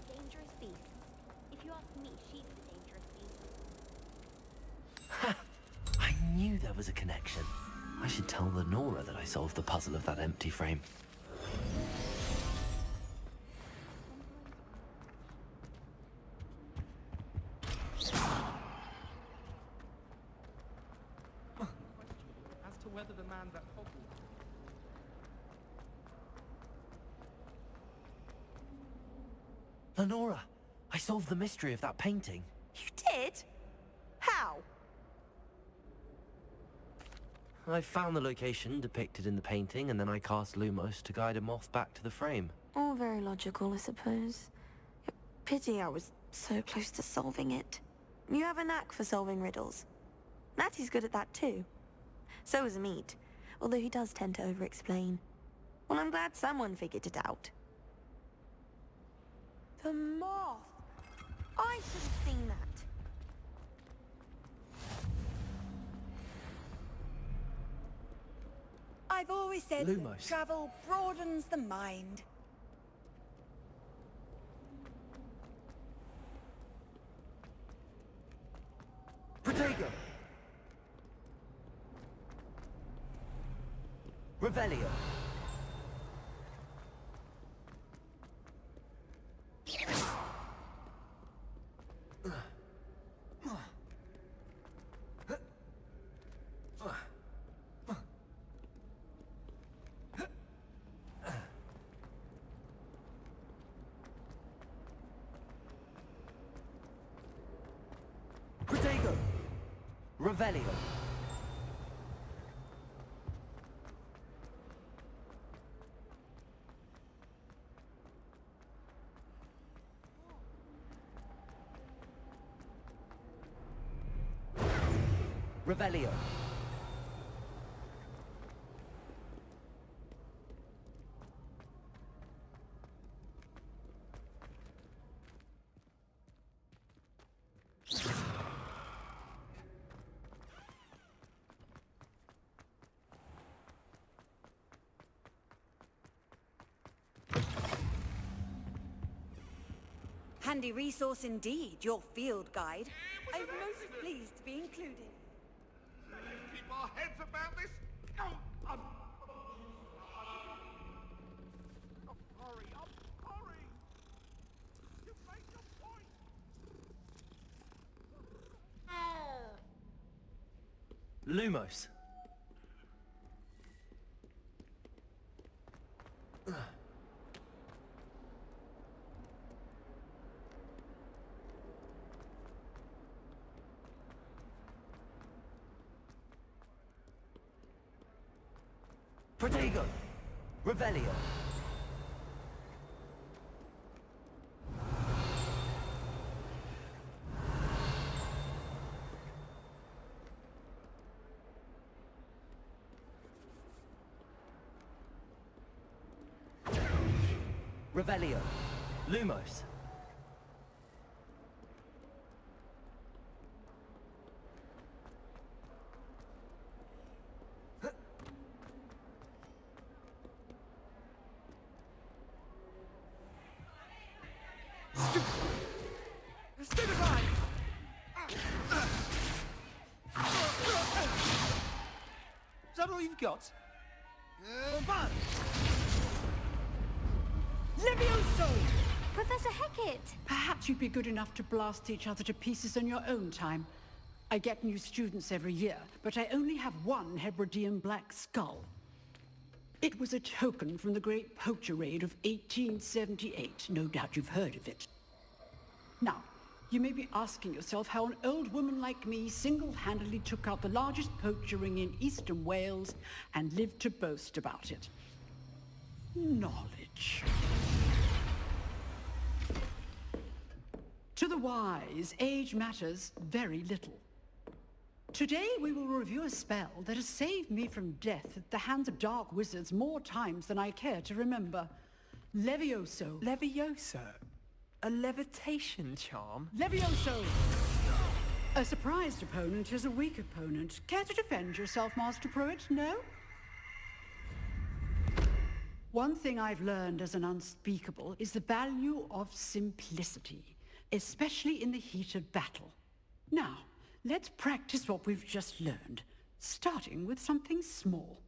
Dangerous beasts. If you ask me, she's the dangerous beast. I knew there was a connection. I should tell Lenora that I solved the puzzle of that empty frame. As to whether the man's at Hogwarts. Lenora, I solved the mystery of that painting. You did? How? I found the location depicted in the painting, and then I cast Lumos to guide a moth back to the frame. All very logical, I suppose. Pity I was so close to solving it. You have a knack for solving riddles. Natty's good at that too. So is Amit, although he does tend to over-explain. Well, I'm glad someone figured it out. The moth! I should have seen that. I've always said Lumos. that travel broadens the mind. Protego! Revelio! Protego! Revelio! Revelio! Handy resource indeed, your field guide. I'm most pleased to be included. Keep our heads about this. I'm sorry. You made your point. Lumos. Protego! Revelio! Revelio! Lumos! Stupefy! Is that all you've got? Levioso! Professor Hecat! Perhaps you'd be good enough to blast each other to pieces on your own time. I get new students every year, but I only have one Hebridean black skull. It was a token from the Great Poacher Raid of 1878. No doubt you've heard of it. Now, you may be asking yourself how an old woman like me single-handedly took out the largest poacher ring in eastern Wales and lived to boast about it. Knowledge. To the wise, age matters very little. Today we will review a spell that has saved me from death at the hands of dark wizards more times than I care to remember. Levioso. Levioso? A levitation charm? Levioso! A surprised opponent is a weak opponent. Care to defend yourself, Master Pruitt? No? One thing I've learned as an unspeakable is the value of simplicity, especially in the heat of battle. Now, let's practice what we've just learned, starting with something small.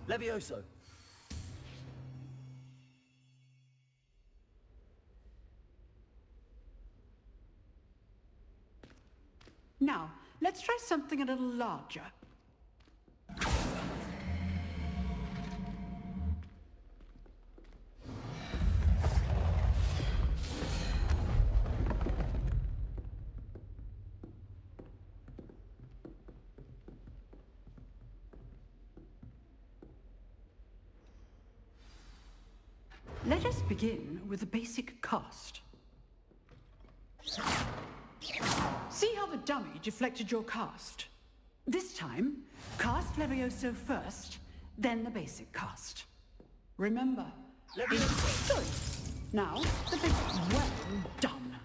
Levioso! Now, let's try something a little larger. Let us begin with the basic cast. See how the dummy deflected your cast? This time, cast Levioso first, then the basic cast. Remember, Levioso. Good. Now, the basic. Well done.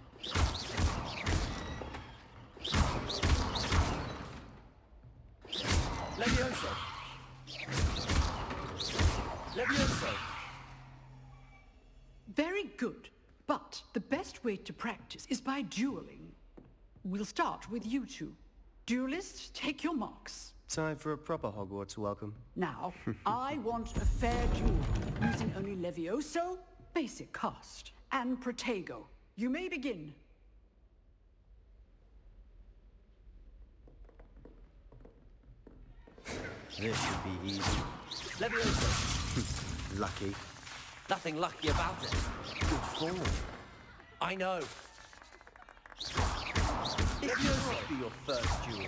Levioso! Very good. But the best way to practice is by dueling. We'll start with you two. Duelists, take your marks. Time for a proper Hogwarts welcome. Now, I want a fair duel, using only Levioso, basic cast, and Protego. You may begin. This should be easy. Levioso! Lucky. Nothing lucky about it. Good form. I know. This must be your first duel.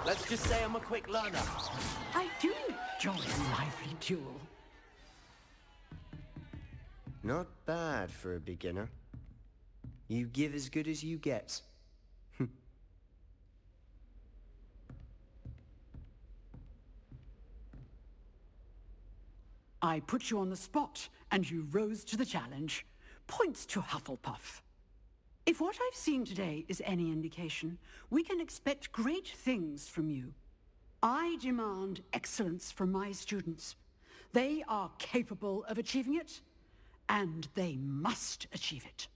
Let's just say I'm a quick learner. I do enjoy a lively duel. Not bad for a beginner. You give as good as you get. I put you on the spot, and you rose to the challenge. Points to Hufflepuff. If what I've seen today is any indication, we can expect great things from you. I demand excellence from my students. They are capable of achieving it, and they must achieve it.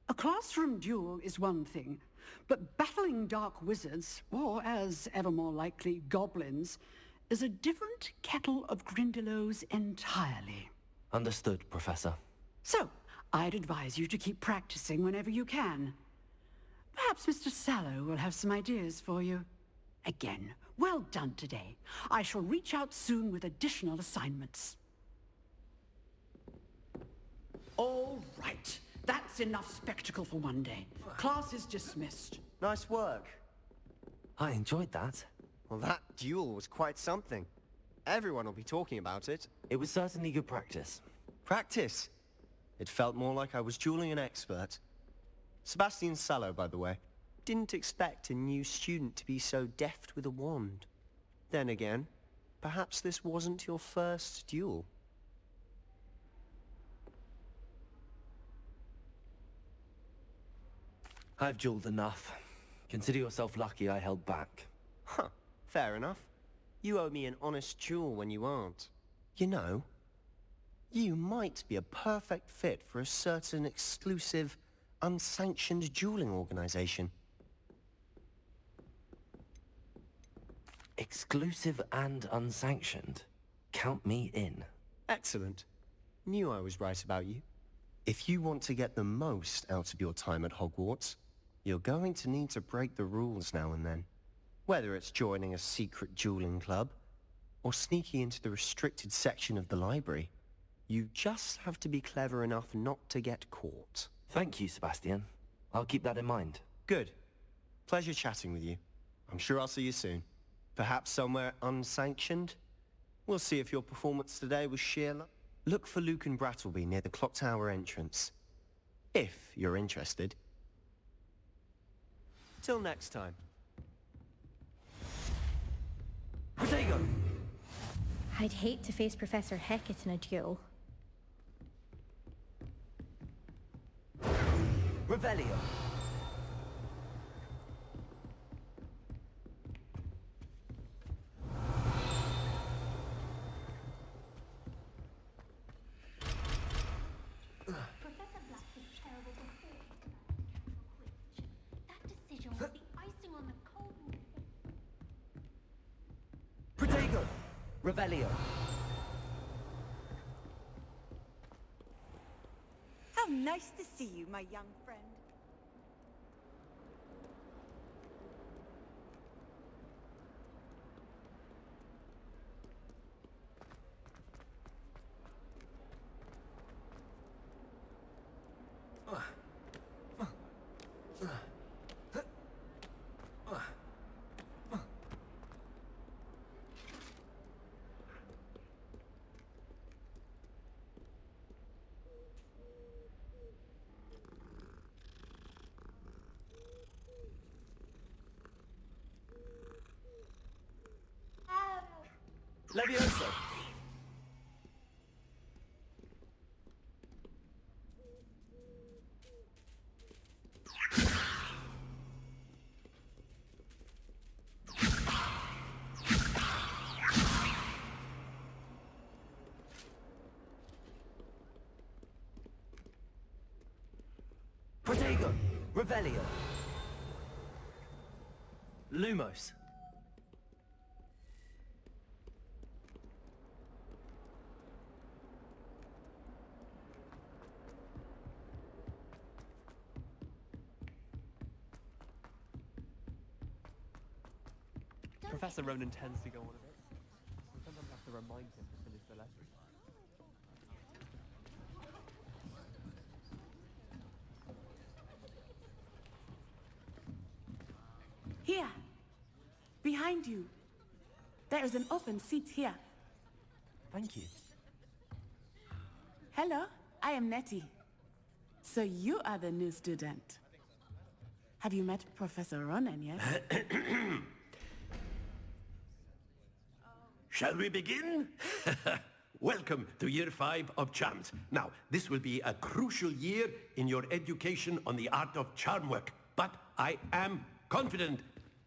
A classroom duel is one thing, but battling dark wizards, or as ever more likely, goblins, is a different kettle of Grindylows entirely. Understood, Professor. So, I'd advise you to keep practicing whenever you can. Perhaps Mr. Sallow will have some ideas for you. Again, well done today. I shall reach out soon with additional assignments. All right. That's enough spectacle for one day. Class is dismissed. Nice work. I enjoyed that. Well, that duel was quite something. Everyone will be talking about it. It was certainly good practice. Practice? It felt more like I was dueling an expert. Sebastian Sallow, by the way. Didn't expect a new student to be so deft with a wand. Then again, perhaps this wasn't your first duel. I've dueled enough. Consider yourself lucky I held back. Huh, fair enough. You owe me an honest duel when you aren't. You know, you might be a perfect fit for a certain exclusive, unsanctioned dueling organization. Exclusive and unsanctioned? Count me in. Excellent. Knew I was right about you. If you want to get the most out of your time at Hogwarts, you're going to need to break the rules now and then. Whether it's joining a secret dueling club, or sneaking into the restricted section of the library, you just have to be clever enough not to get caught. Thank you, Sebastian. I'll keep that in mind. Good. Pleasure chatting with you. I'm sure I'll see you soon. Perhaps somewhere unsanctioned? We'll see if your performance today was sheer luck. Look for Luke and Brattleby near the clock tower entrance. If you're interested. Till next time. Protego! I'd hate to face Professor Hecat in a duel. Revelio! Professor Black was terrible before he Quidditch. That decision was the icing on the cold. Protego! Revelio! How nice to see you, my young friend. Levioso! Vigo! Revelio! Lumos! Professor Ronan tends to go on a bit. Sometimes I have to remind him to finish the letter. Here. Behind you. There is an open seat here. Thank you. Hello, I am Nettie. So you are the new student. Have you met Professor Ronan yet? Shall we begin? Welcome to Year 5 of Charms. Now, this will be a crucial year in your education on the art of charm work. But I am confident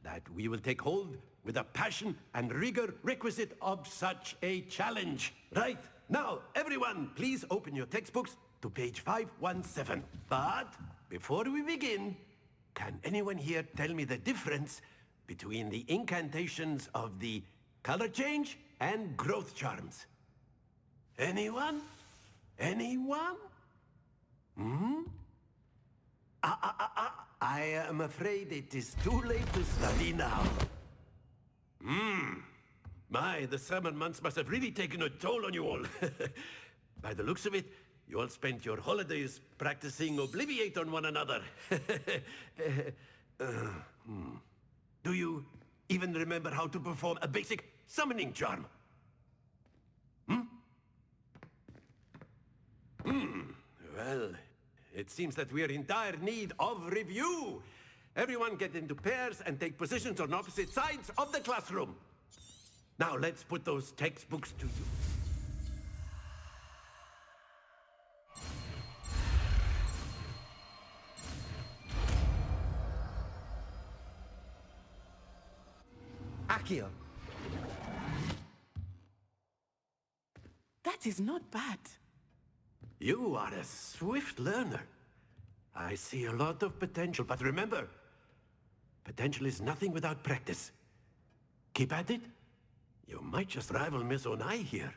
that we will take hold with the passion and rigor requisite of such a challenge. Right, now, everyone, please open your textbooks to page 517. But before we begin, can anyone here tell me the difference between the incantations of the color change and growth charms? Anyone? Anyone? Hmm? I am afraid it is too late to study now. My, the summer months must have really taken a toll on you all. By the looks of it, you all spent your holidays practicing Obliviate on one another. Do you even remember how to perform a basic summoning charm? Well, it seems that we are in dire need of review. Everyone get into pairs and take positions on opposite sides of the classroom. Now let's put those textbooks to use. Accio! That is not bad. You are a swift learner. I see a lot of potential, but remember, potential is nothing without practice. Keep at it. You might just rival Miss Onai here.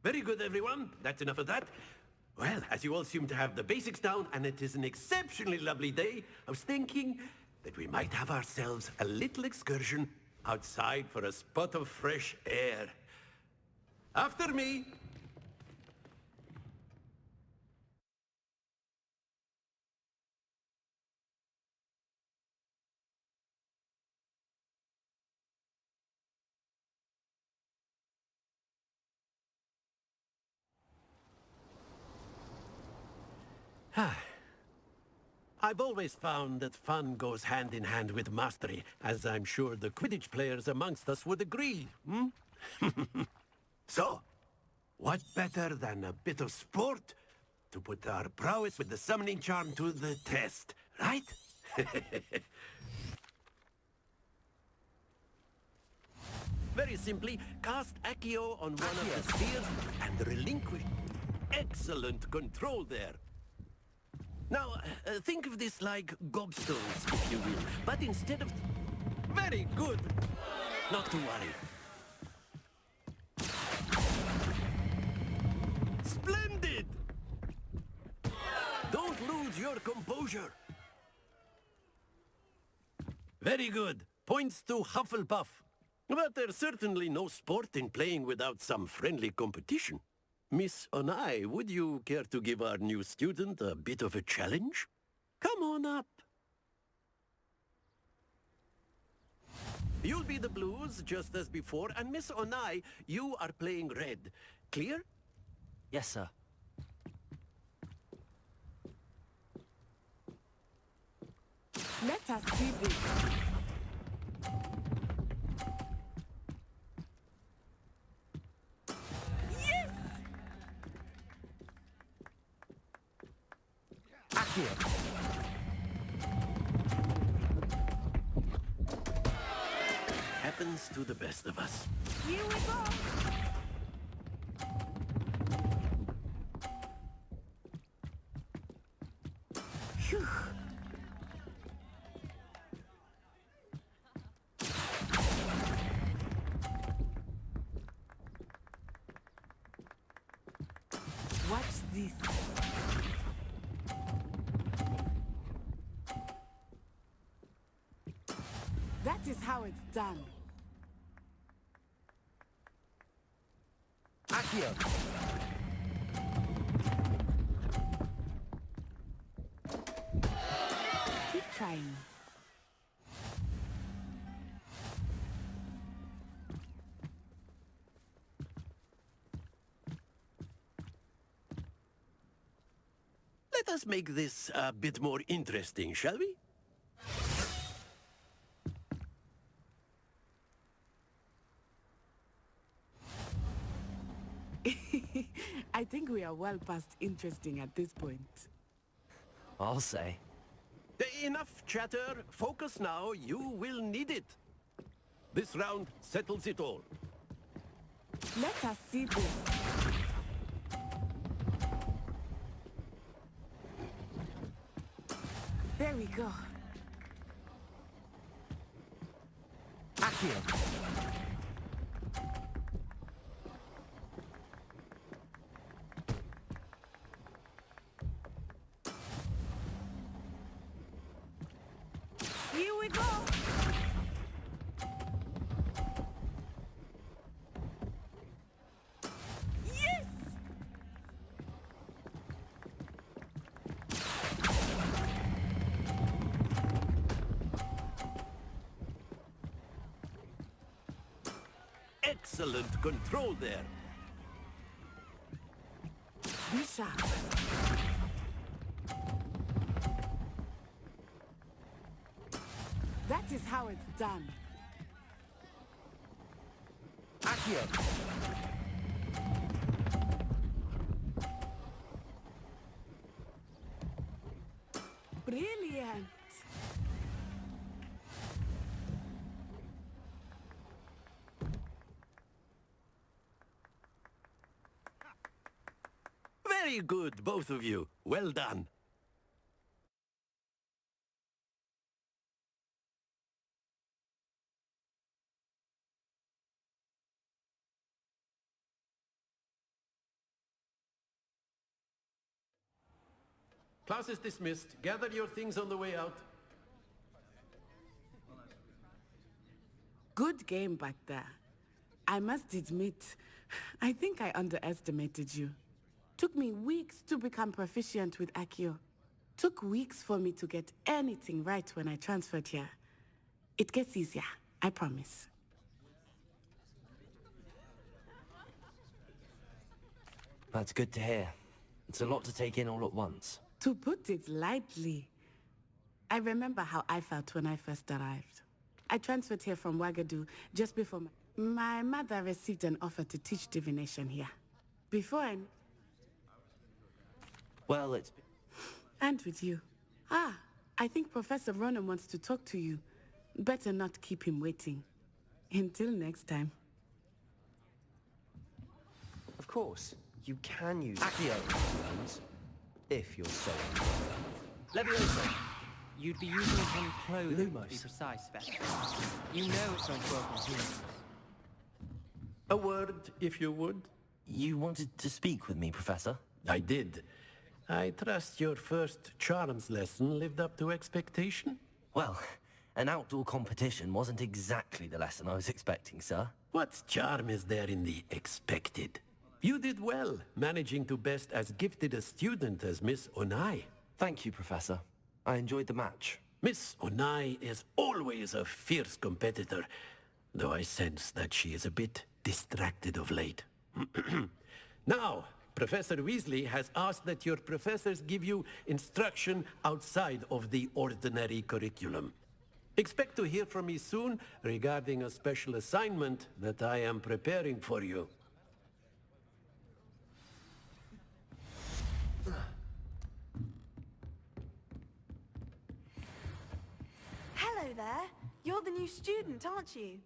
Very good, everyone. That's enough of that. Well, as you all seem to have the basics down, and it is an exceptionally lovely day, I was thinking that we might have ourselves a little excursion outside for a spot of fresh air. After me. I've always found that fun goes hand in hand with mastery, as I'm sure the Quidditch players amongst us would agree, So, what better than a bit of sport to put our prowess with the summoning charm to the test, right? Very simply, cast Accio on one of the spheres and relinquish. Excellent control there. Now, think of this like gobstones, if you will, but instead of... Very good! Not to worry. Splendid! Don't lose your composure. Very good. Points to Hufflepuff. But there's certainly no sport in playing without some friendly competition. Miss Onai, would you care to give our new student a bit of a challenge? Come on up. You'll be the blues, just as before, and Miss Onai, you are playing red. Clear? Yes, sir. Let us see this. Yes! Accio! Happens to the best of us. Here we go! Phew. Watch this. That is how it's done. Accio! Keep trying. Let us make this a bit more interesting, shall we? I think we are well past interesting at this point. I'll say. Enough chatter. Focus now. You will need it. This round settles it all. Let us see this. There we go. Accio! Here we go. Yes! Excellent control there. Be sharp. That is how it's done. Accio! Brilliant. Very good, both of you. Well done. Class is dismissed. Gather your things on the way out. Good game back there. I must admit, I think I underestimated you. Took me weeks to become proficient with Accio. Took weeks for me to get anything right when I transferred here. It gets easier, I promise. That's good to hear. It's a lot to take in all at once. To put it lightly, I remember how I felt when I first arrived. I transferred here from Wagadu just before my mother received an offer to teach divination here. Before I... Well, it's... And with you. Ah, I think Professor Ronan wants to talk to you. Better not keep him waiting. Until next time. Of course, you can use Accio! if you're so Leviosa! You'd be using it on clothes, to be Lumos. precise, Spectre. You know it's going to work on humans. A word, if you would. You wanted to speak with me, Professor? I did. I trust your first charms lesson lived up to expectation? Well, an outdoor competition wasn't exactly the lesson I was expecting, sir. What charm is there in the expected? You did well, managing to best as gifted a student as Miss Onai. Thank you, Professor. I enjoyed the match. Miss Onai is always a fierce competitor, though I sense that she is a bit distracted of late. Now, Professor Weasley has asked that your professors give you instruction outside of the ordinary curriculum. Expect to hear from me soon regarding a special assignment that I am preparing for you. Hello there. You're the new student, aren't you?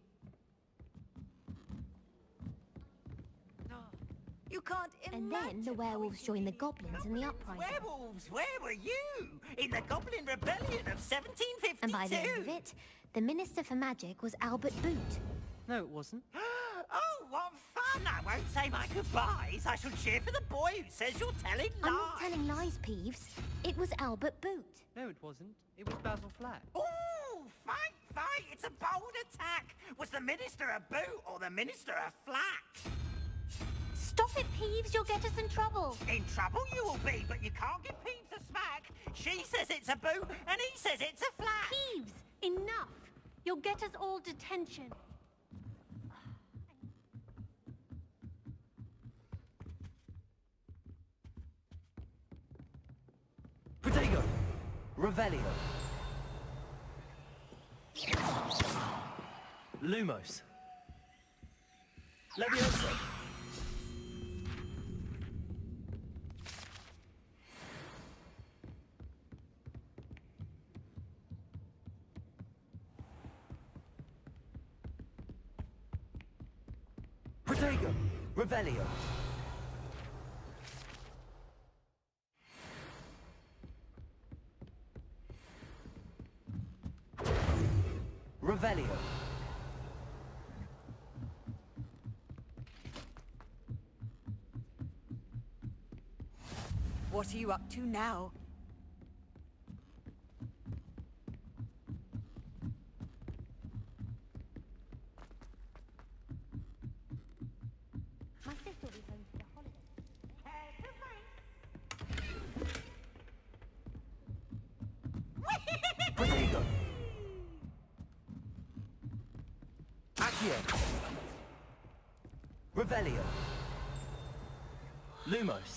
You can't And then the werewolves joined the goblins in the uprising. Werewolves, where were you? In the Goblin Rebellion of 1752? And by the end of it, the Minister for Magic was Albert Boot. No, it wasn't. Oh, what fun! I won't say my goodbyes. I shall cheer for the boy who says you're telling lies. I'm not telling lies, Peeves. It was Albert Boot. No, it wasn't. It was Basil Flack. Ooh, fight, fight! It's a bold attack. Was the Minister a boot or the Minister a flack? Stop it, Peeves. You'll get us in trouble. In trouble you will be, but you can't give Peeves a smack. She says it's a boot, and he says it's a flack. Peeves, enough. You'll get us all detention. Protego! Revelio! Lumos! Leviosa! Protego! Revelio! Revelio. What are you up to now? My sister will be home for the holidays. Protego! Accio! Revelio! Lumos!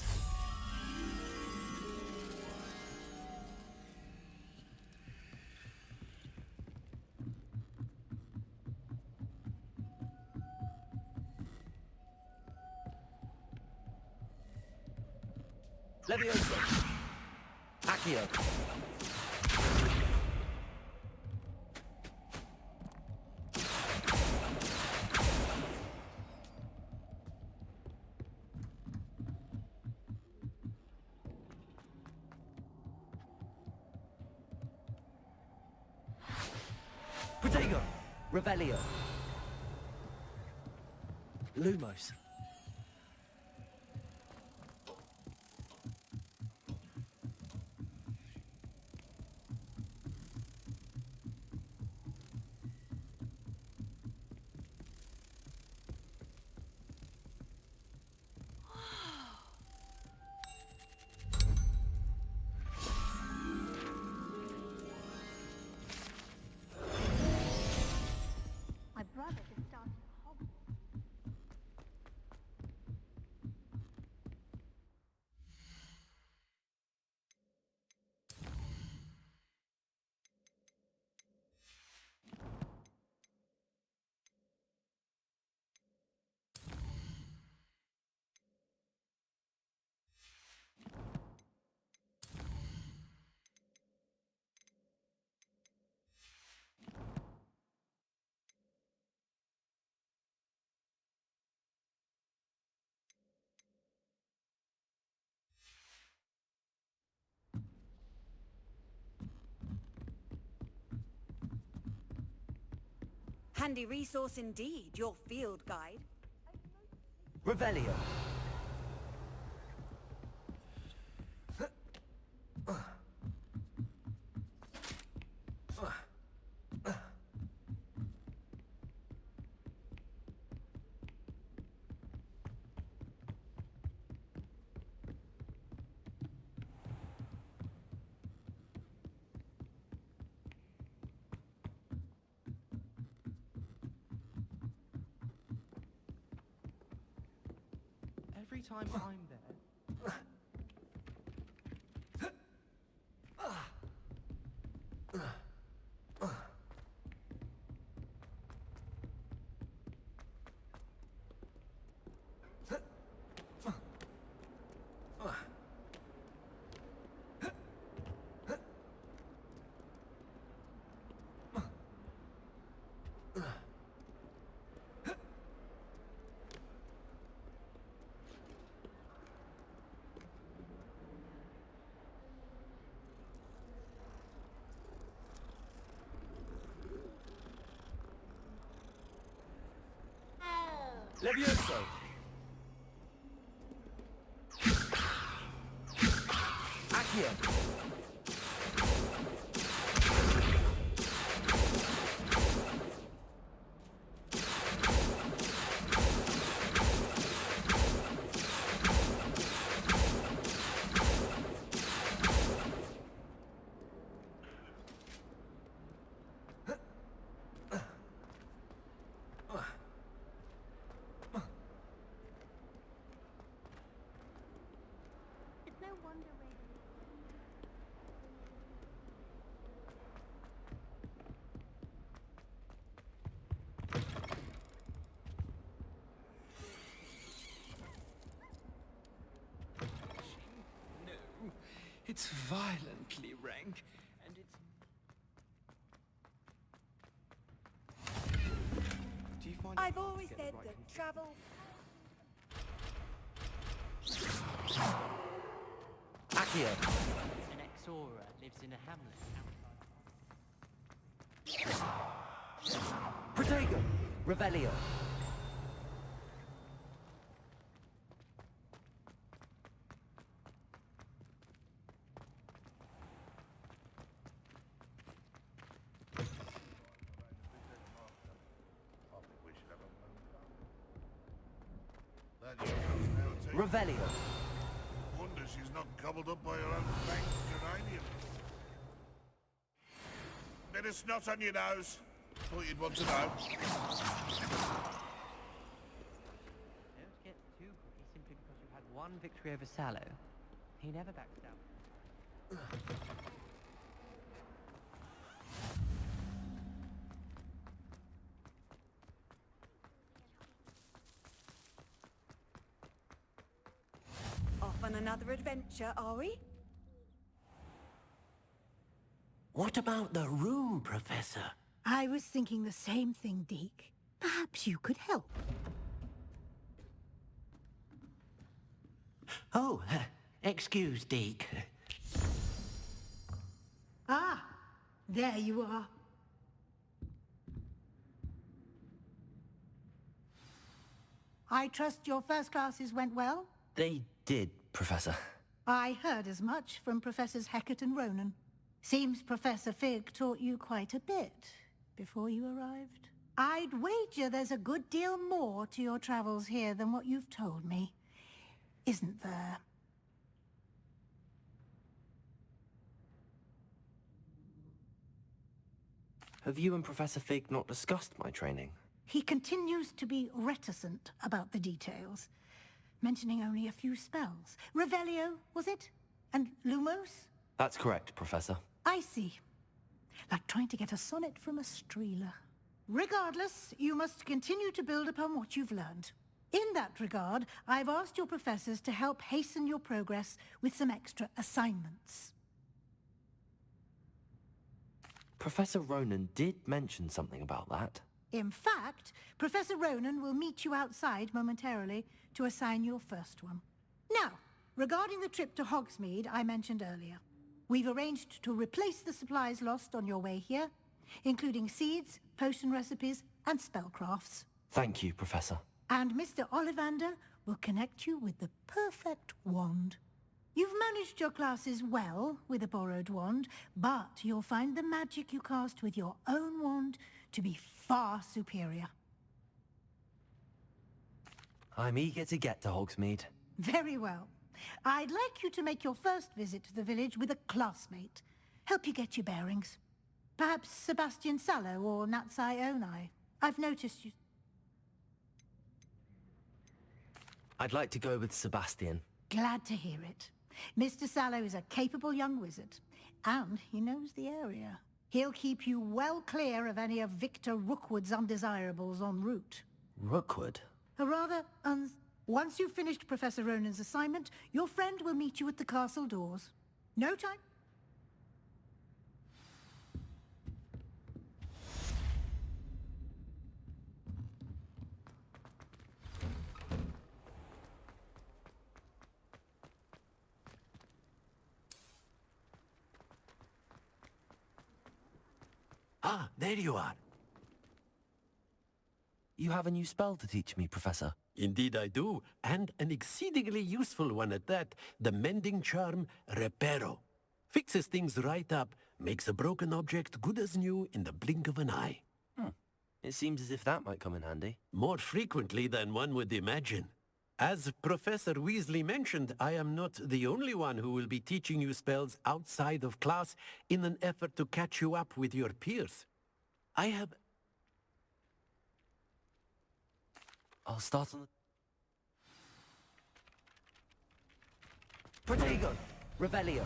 Leviosa! Accio! Protego! Revelio! Lumos! My brother just started Hogwarts. Handy resource indeed, your field guide. Revelio! Every time I'm there, Levioso! Accio! It's no wonder Raven. No, it's violently rank, and it's... Do you find I've always said that travel... Accio! An ex-Aura lives in a hamlet outside. Protego! Revelio! Revelio! Wonder she's not gobbled up by her own bank geranium. Bit of snot on your nose. Thought you'd want to know. Don't get too cocky simply because you had one victory over Sallow. He never backs down. Off on another adventure, are we? What about the room, Professor? I was thinking the same thing, Deke. Perhaps you could help. Oh, excuse, Deke. Ah, there you are. I trust your first classes went well? They did, Professor. I heard as much from Professors Hecat and Ronan. Seems Professor Fig taught you quite a bit before you arrived. I'd wager there's a good deal more to your travels here than what you've told me. Isn't there? Have you and Professor Fig not discussed my training? He continues to be reticent about the details, mentioning only a few spells. Revelio, was it? And Lumos? That's correct, Professor. I see. Like trying to get a sonnet from a streeler. Regardless, you must continue to build upon what you've learned. In that regard, I've asked your professors to help hasten your progress with some extra assignments. Professor Ronan did mention something about that. In fact, Professor Ronan will meet you outside momentarily to assign your first one. Now, regarding the trip to Hogsmeade I mentioned earlier, we've arranged to replace the supplies lost on your way here, including seeds, potion recipes, and spellcrafts. Thank you, Professor. And Mr. Ollivander will connect you with the perfect wand. You've managed your classes well with a borrowed wand, but you'll find the magic you cast with your own wand to be far superior. I'm eager to get to Hogsmeade. Very well. I'd like you to make your first visit to the village with a classmate. Help you get your bearings. Perhaps Sebastian Sallow or Natsai Onai. I've noticed you... I'd like to go with Sebastian. Glad to hear it. Mr. Sallow is a capable young wizard, and he knows the area. He'll keep you well clear of any of Victor Rookwood's undesirables en route. Rookwood? A rather Once you've finished Professor Ronan's assignment, your friend will meet you at the castle doors. No time. Ah, there you are. You have a new spell to teach me, Professor. Indeed I do, and an exceedingly useful one at that. The mending charm, Reparo. Fixes things right up, makes a broken object good as new in the blink of an eye. It seems as if that might come in handy. More frequently than one would imagine. As Professor Weasley mentioned, I am not the only one who will be teaching you spells outside of class in an effort to catch you up with your peers. I'll start on the... Protego! Revelio!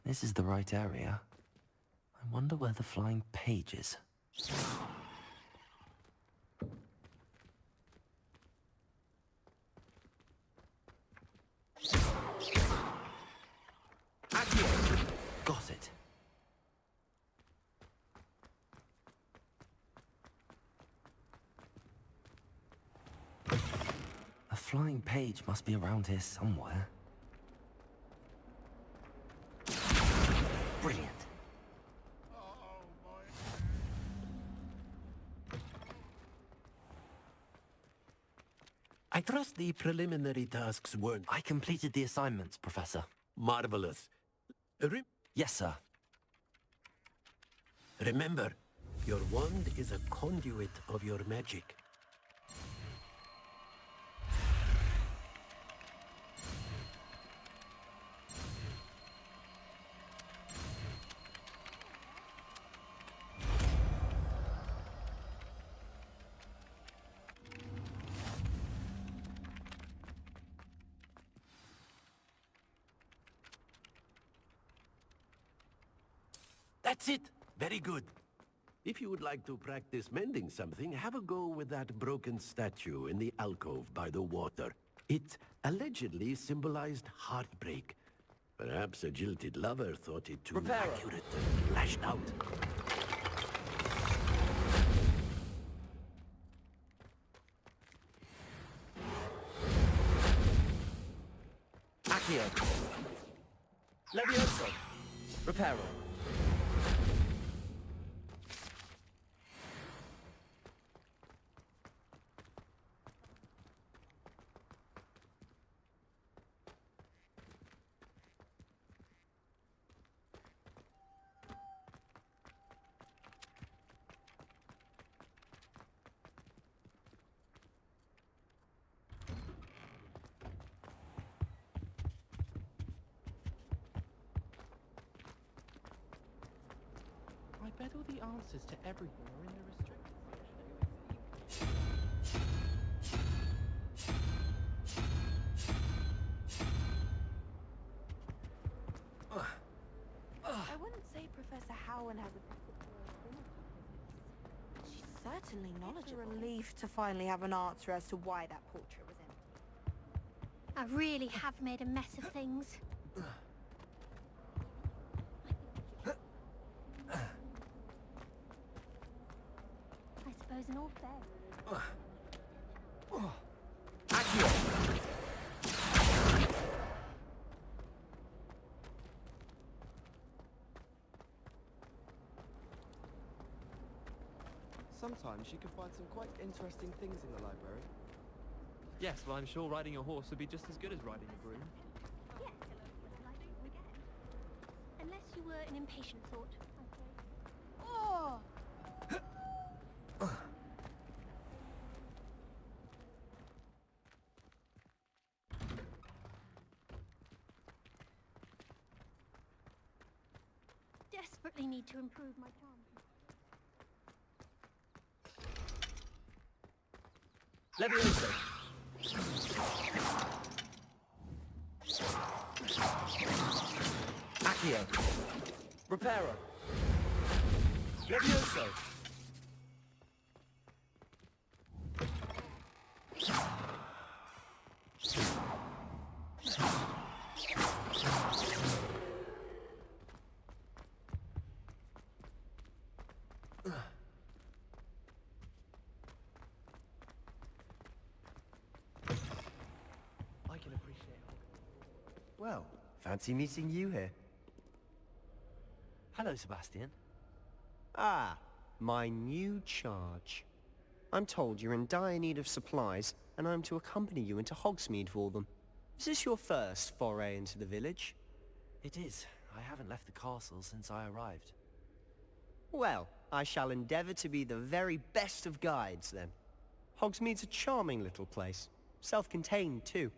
This is the right area. I wonder where the flying page is. Got it. A flying page must be around here somewhere. Brilliant. I trust the preliminary tasks weren't... I completed the assignments, Professor. Marvelous. Yes, sir. Remember, your wand is a conduit of your magic. That's it! Very good. If you would like to practice mending something, have a go with that broken statue in the alcove by the water. It allegedly symbolized heartbreak. Perhaps a jilted lover thought it too accurate and lashed out. Accio. Levioso. Reparo. I bet all the answers to everything are in the restricted section. I wouldn't say Professor Howard has a particular affinity for this. She's certainly knowledgeable. It's a relief to finally have an answer as to why that portrait was empty. I really have made a mess of things. I suppose in all fairness. Sometimes you can find some quite interesting things in the library. Yes, well, I'm sure riding a horse would be just as good as riding a broom. Yes, unless you were an impatient sort. Oh! Desperately need to improve my charm. Levioso. Accio. Reparo. Levioso. Well, fancy meeting you here. Hello, Sebastian. Ah, my new charge. I'm told you're in dire need of supplies, and I'm to accompany you into Hogsmeade for them. Is this your first foray into the village? It is. I haven't left the castle since I arrived. Well, I shall endeavour to be the very best of guides, then. Hogsmeade's a charming little place. Self-contained, too.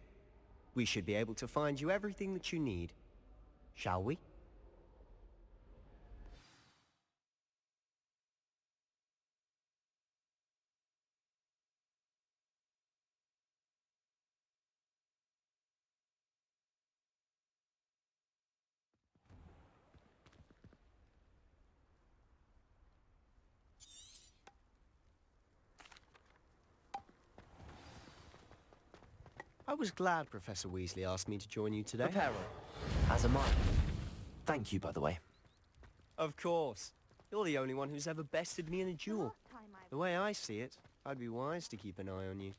We should be able to find you everything that you need. Shall we? I was glad Professor Weasley asked me to join you today. Reparo. As am I. Thank you, by the way. Of course. You're the only one who's ever bested me in a duel. The way I see it, I'd be wise to keep an eye on you.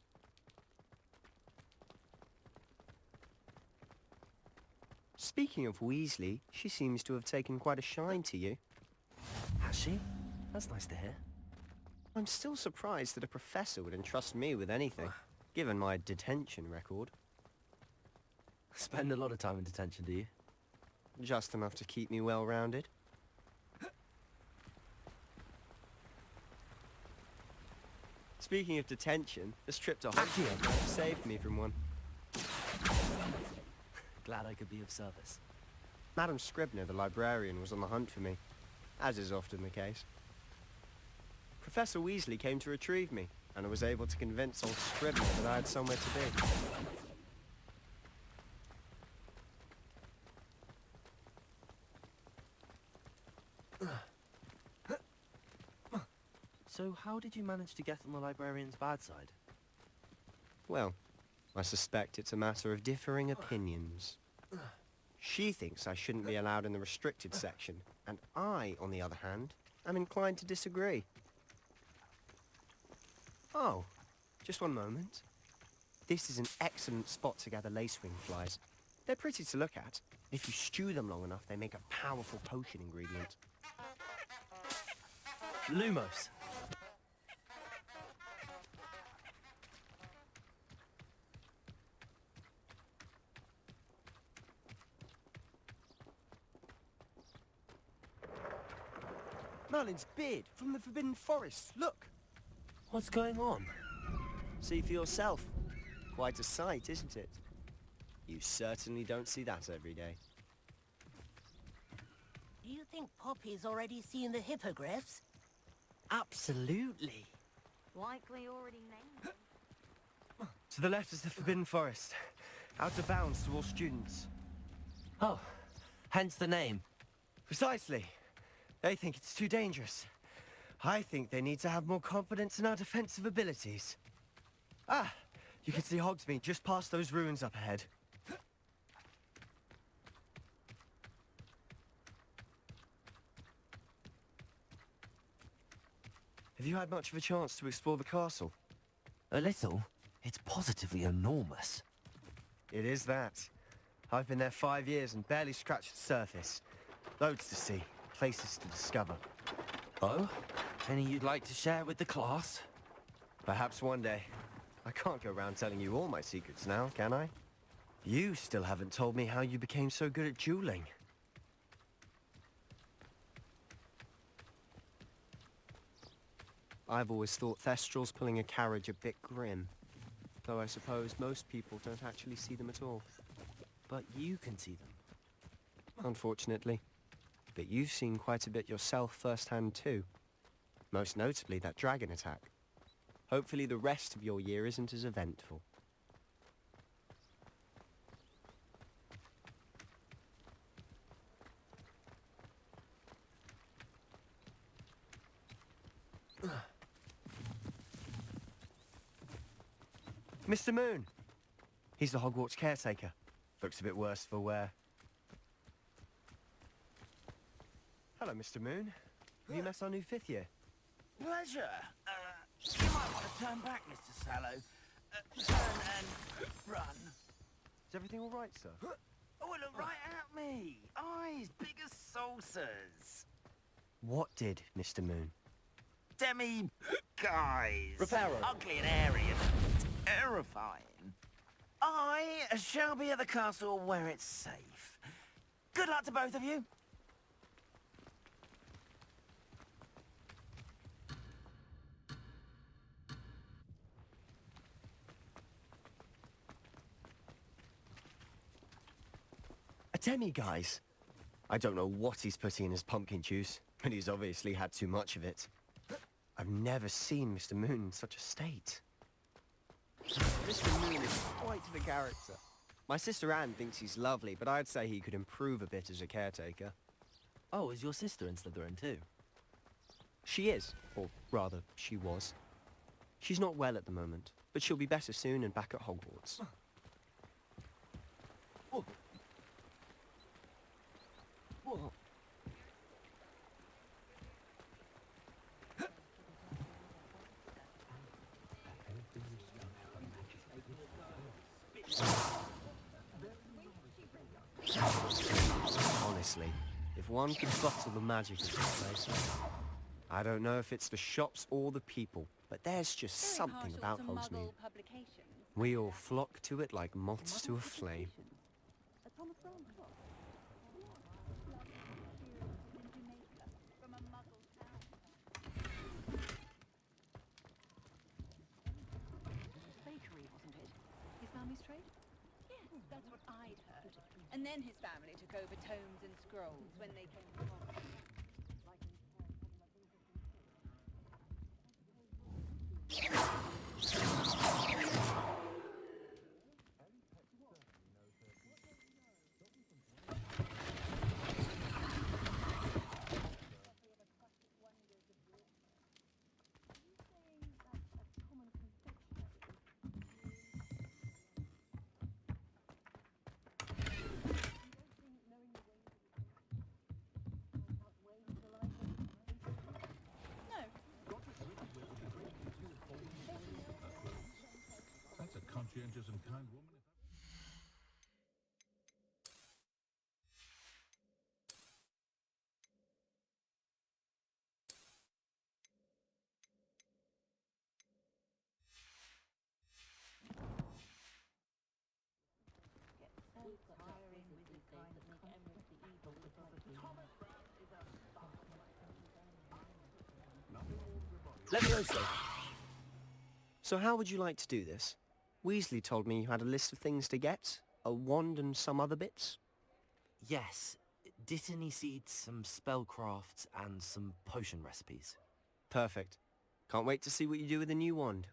Speaking of Weasley, she seems to have taken quite a shine to you. Has she? That's nice to hear. I'm still surprised that a professor would entrust me with anything, given my detention record. Spend a lot of time in detention, do you? Just enough to keep me well-rounded. Speaking of detention, this trip to Hogwarts saved me from one. Glad I could be of service. Madam Scribner, the librarian, was on the hunt for me, as is often the case. Professor Weasley came to retrieve me, and I was able to convince old Scribner that I had somewhere to be. So how did you manage to get on the librarian's bad side? Well, I suspect it's a matter of differing opinions. She thinks I shouldn't be allowed in the restricted section, and I, on the other hand, am inclined to disagree. Oh, just one moment. This is an excellent spot to gather lacewing flies. They're pretty to look at. If you stew them long enough, they make a powerful potion ingredient. Lumos. Merlin's beard from the Forbidden Forest. Look! What's going on? See for yourself. Quite a sight, isn't it? You certainly don't see that every day. Do you think Poppy's already seen the hippogriffs? Absolutely. Likely already named. To the left is the Forbidden Forest. Out of bounds to all students. Oh, hence the name. Precisely. They think it's too dangerous. I think they need to have more confidence in our defensive abilities. Ah, you can see Hogsmeade just past those ruins up ahead. Have you had much of a chance to explore the castle? A little. It's positively enormous. It is that. I've been there 5 years and barely scratched the surface. Loads to see, places to discover. Oh? Any you'd like to share with the class? Perhaps one day. I can't go around telling you all my secrets now, can I? You still haven't told me how you became so good at dueling. I've always thought Thestrals pulling a carriage a bit grim. Though I suppose most people don't actually see them at all. But you can see them. Unfortunately. But you've seen quite a bit yourself firsthand too. Most notably that dragon attack. Hopefully the rest of your year isn't as eventful. Mr. Moon! He's the Hogwarts caretaker. Looks a bit worse for wear. Hello, Mr. Moon. Have you met our new 5th year? Pleasure. You might want to turn back, Mr. Sallow. Turn and run. Is everything all right, sir? Oh, it looked right at me. Eyes big as saucers. What did, Mr. Moon? Demi guys. Reparo. Ugly and hairy and terrifying. I shall be at the castle where it's safe. Good luck to both of you. Atemi, guys. I don't know what he's putting in his pumpkin juice, but he's obviously had too much of it. I've never seen Mr. Moon in such a state. Mr. Moon is quite the character. My sister Anne thinks he's lovely, but I'd say he could improve a bit as a caretaker. Oh, is your sister in Slytherin too? She is, or rather, she was. She's not well at the moment, but she'll be better soon and back at Hogwarts. Whoa. Whoa. Honestly, if one could bottle the magic of this place. I don't know if it's the shops or the people, but there's just something about Hogsmeade. We all flock to it like moths to a flame. Bakery, wasn't it? His family's trade? Yes, that's what I'd heard. And then his family took over tomes and scrolls when they came to Hogwarts. That's a conscientious and kind woman. Levioso. So how would you like to do this? Weasley told me you had a list of things to get, a wand and some other bits. Yes. Dittany seeds, some spellcrafts, and some potion recipes. Perfect. Can't wait to see what you do with the new wand.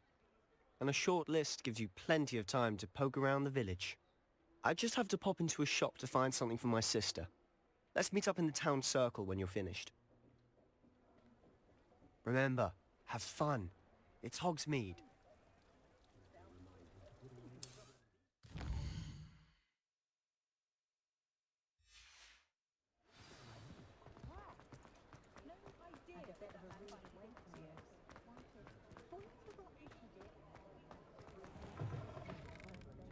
And a short list gives you plenty of time to poke around the village. I just have to pop into a shop to find something for my sister. Let's meet up in the town circle when you're finished. Remember, have fun. It's Hogsmeade.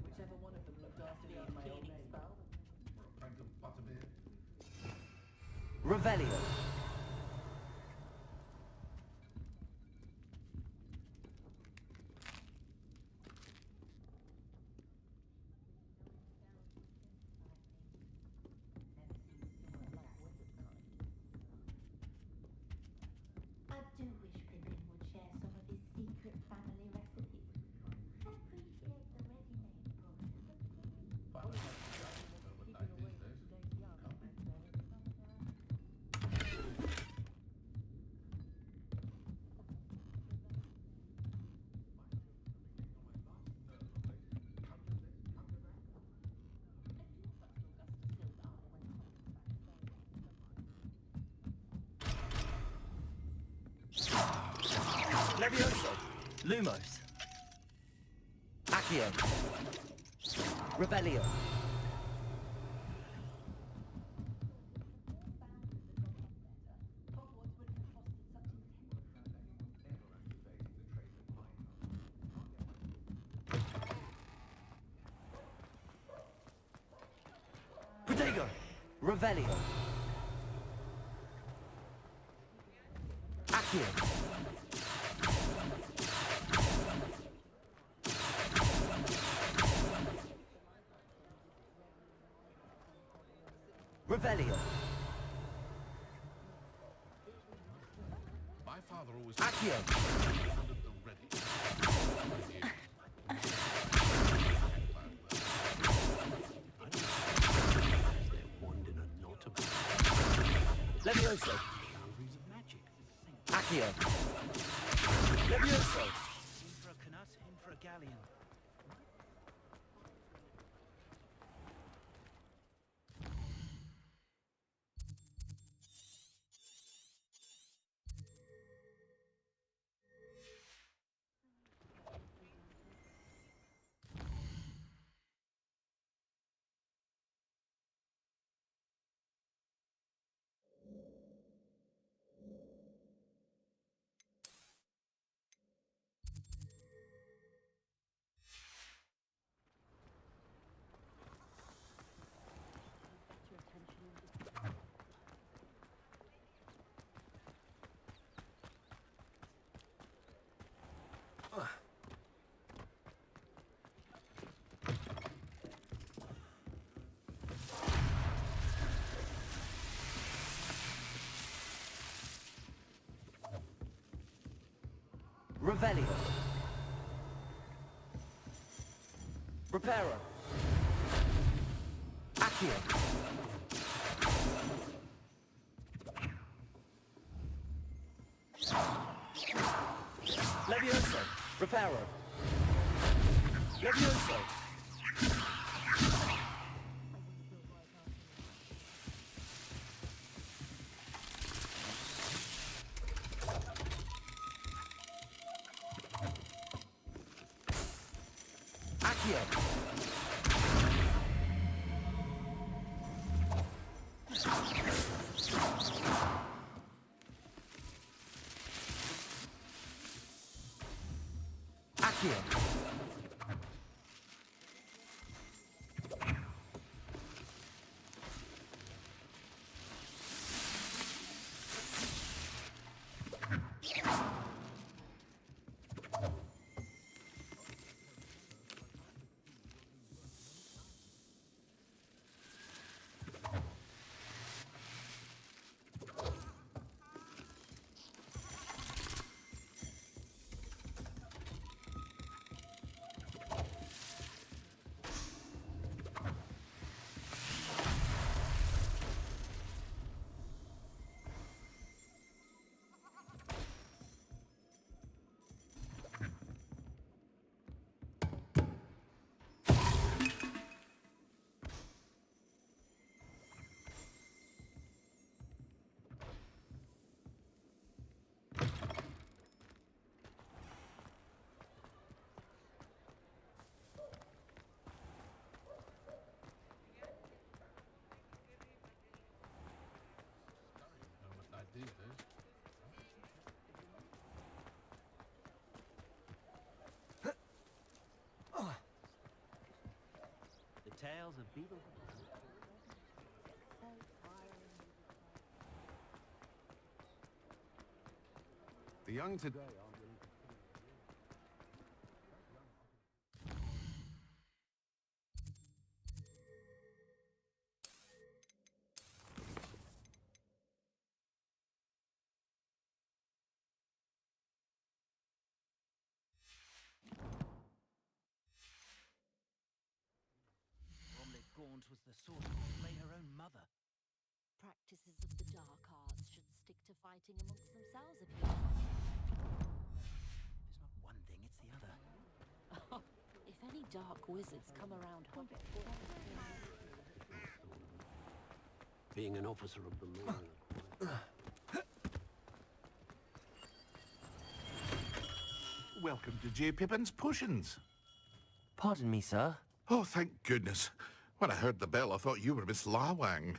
Whichever one of them looked after me in my old age. Revelio. I do wish Pippin would share some of his secret family recipes. I appreciate the ready-made Levioso. Lumos. Accio. Revelio. Revelio. Accio. Revelio. My father always Accio. Levioso. Accio. Levioso. In for a canut, in for a galleon. Revelio. Reparo. Accio. Levioso. Reparo. Levioso. Accio. Accio. The tales of Beetle. The young today aren't willing to... Bromley Gaunt was the sort to slay her own mother. Practices of the dark arts should stick to fighting amongst themselves if you... If it's not one thing, it's the other. If any dark wizards come around Hogwarts... Being an officer of the law. Welcome to J. Pippin's Potions. Pardon me, sir. Oh, thank goodness. When I heard the bell, I thought you were Miss Lawang.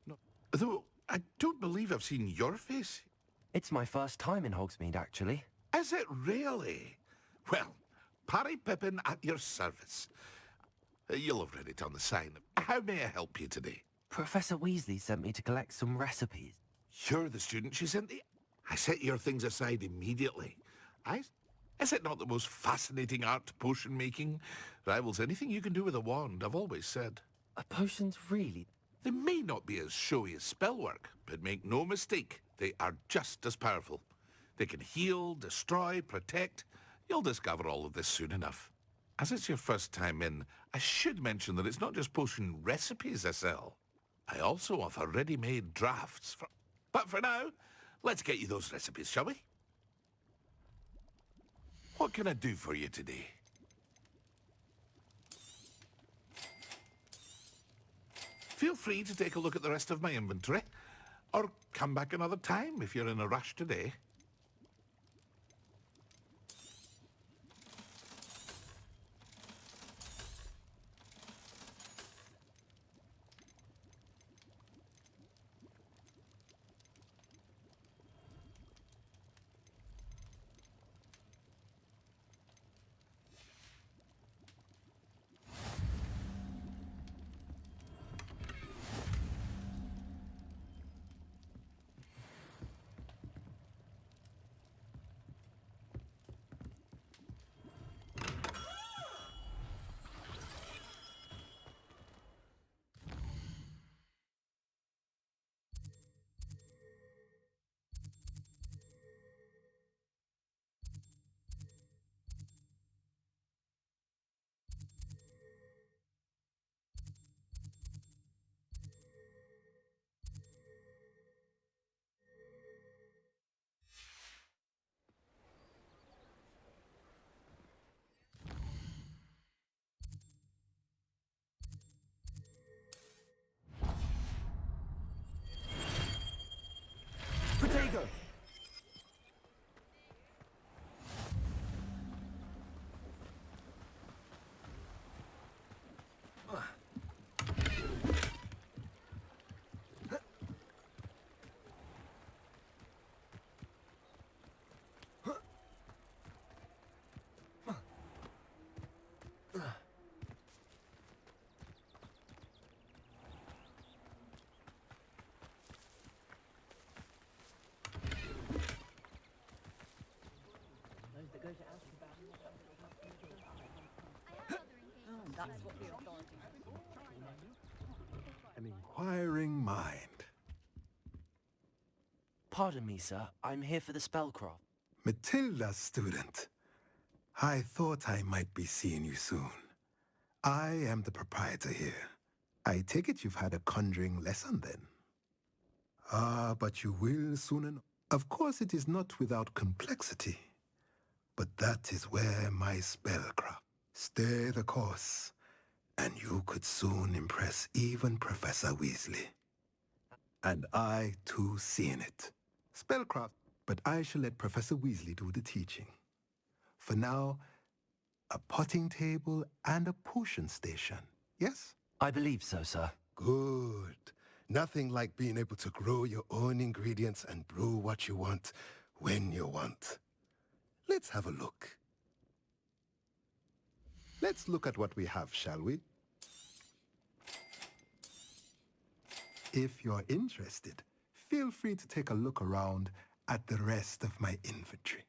No, though, I don't believe I've seen your face. It's my first time in Hogsmeade, actually. Is it really? Well, Parry Pippin at your service. You'll have read it on the sign. How may I help you today? Professor Weasley sent me to collect some recipes. You're the student she sent the... I set your things aside immediately. Is it not the most fascinating art, potion making? Rivals anything you can do with a wand, I've always said. Are potions really? They may not be as showy as spellwork, but make no mistake, they are just as powerful. They can heal, destroy, protect. You'll discover all of this soon enough. As it's your first time in, I should mention that it's not just potion recipes I sell. I also offer ready-made drafts for... But for now, let's get you those recipes, shall we? What can I do for you today? Feel free to take a look at the rest of my inventory, or come back another time if you're in a rush today. Potato! That's what the authorities An inquiring mind. Pardon me, sir. I'm here for the spellcraft. Matilda's student. I thought I might be seeing you soon. I am the proprietor here. I take it you've had a conjuring lesson then? Ah, but you will soon enough. Of course it is not without complexity. But that is where my spellcraft. Stay the course, and you could soon impress even Professor Weasley. And I, too, see in it. Spellcraft, but I shall let Professor Weasley do the teaching. For now, a potting table and a potion station, yes? I believe so, sir. Good. Nothing like being able to grow your own ingredients and brew what you want when you want. Let's have a look. Let's look at what we have, shall we? If you're interested, feel free to take a look around at the rest of my inventory.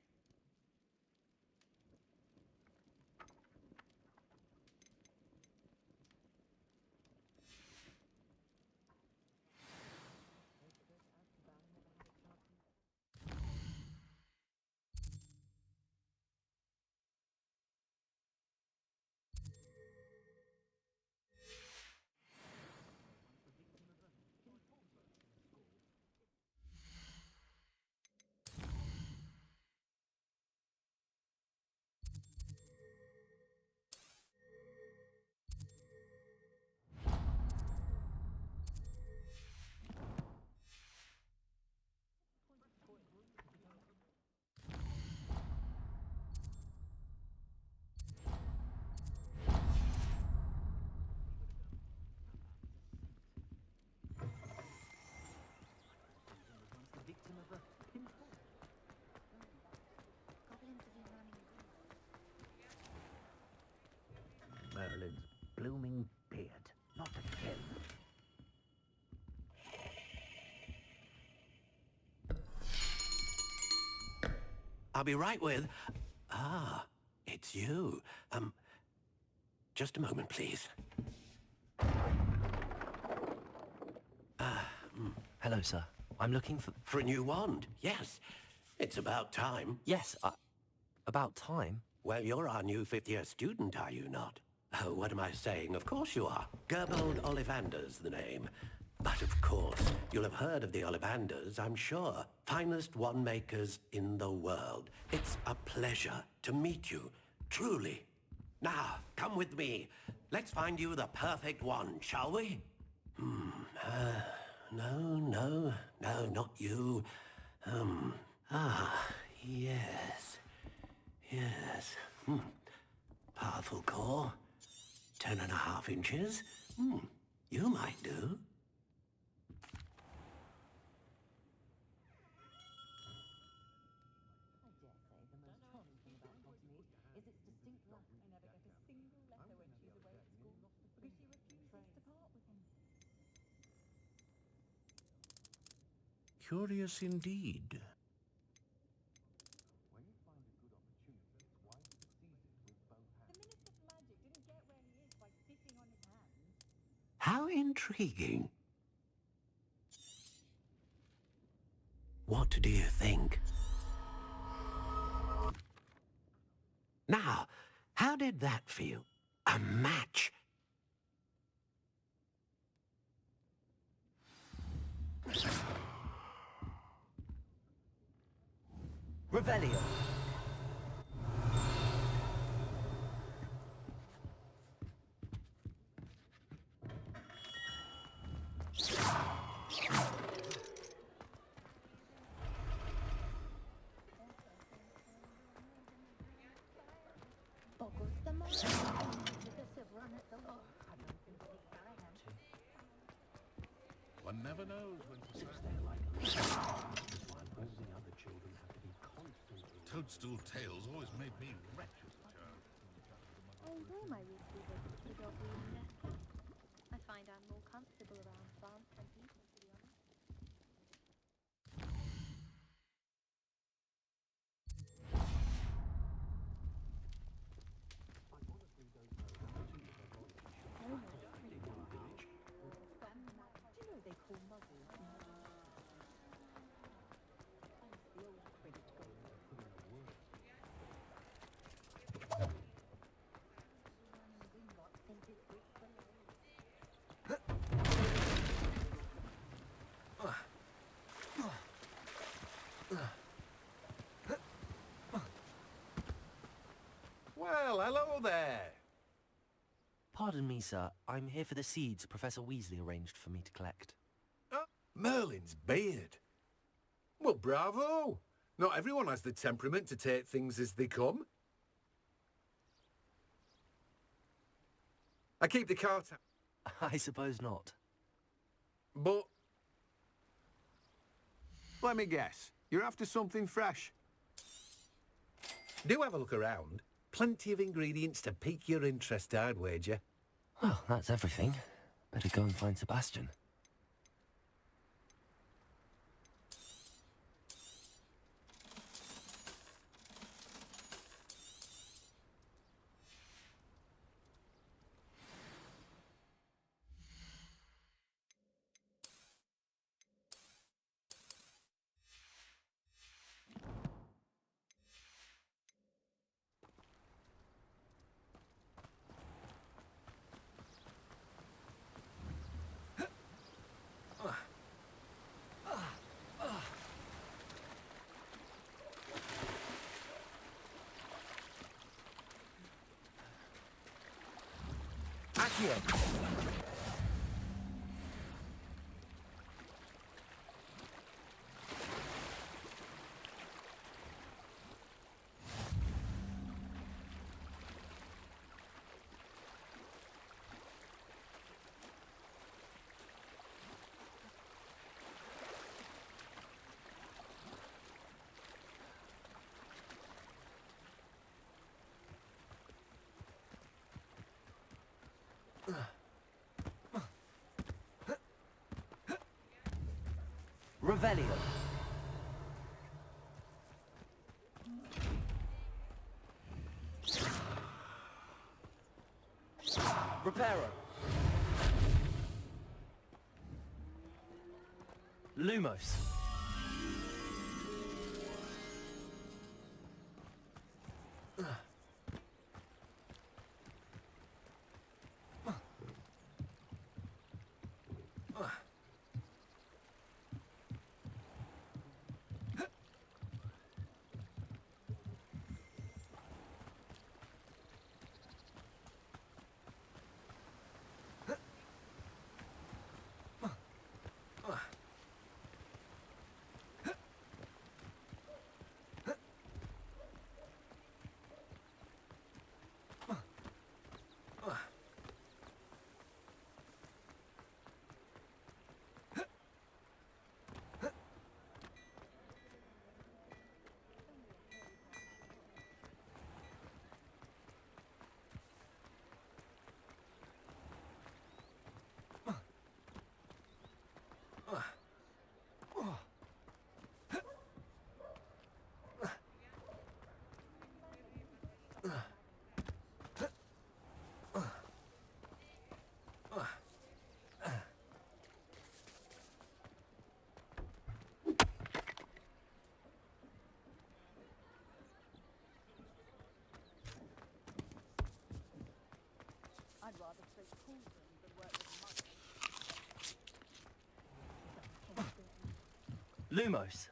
I'll be right with... Ah, it's you. Just a moment, please. Hello, sir. I'm looking for... For a new wand, yes. It's about time. Yes, about time? Well, you're our new fifth-year student, are you not? Oh, what am I saying? Of course you are. Gerbold Ollivander's the name. But of course, you'll have heard of the Ollivanders, I'm sure. Finest wand makers in the world. It's a pleasure to meet you, truly. Now, come with me. Let's find you the perfect wand, shall we? No, not you. Yes. Powerful core. 10.5 inches. You might do. Curious indeed. How intriguing. What do you think? Now, how did that feel? A match? Revelio. One never knows when to start. Toadstool tales always made me wretched, child. I enjoy my weekly visit to the dog grooming desk. I find I'm more comfortable around plants than people, to be honest. Well, hello there. Pardon me, sir. I'm here for the seeds Professor Weasley arranged for me to collect. Merlin's beard. Well, bravo. Not everyone has the temperament to take things as they come. I keep the cart out. I suppose not. But... let me guess. You're after something fresh. Do have a look around. Plenty of ingredients to pique your interest, I'd wager. Well, that's everything. Better go and find Sebastian. Revelio. Lumos. I'd rather play cauldron than work with mud. Lumos.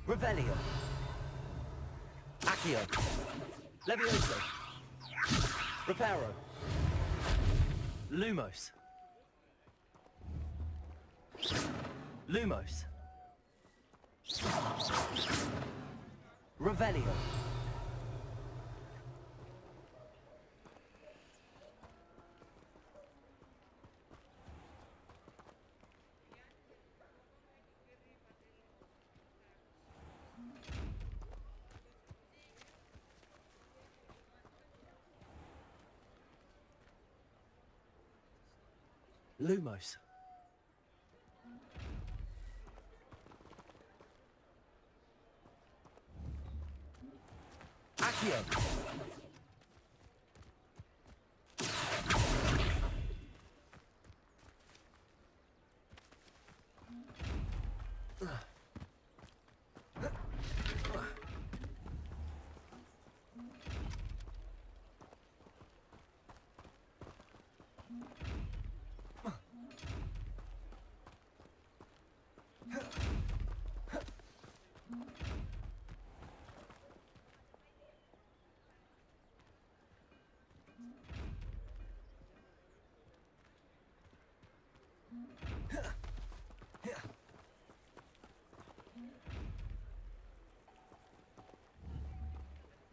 Revelio. Accio. Levioso. Reparo. Lumos. Lumos. Revelio. Lumos. Accio.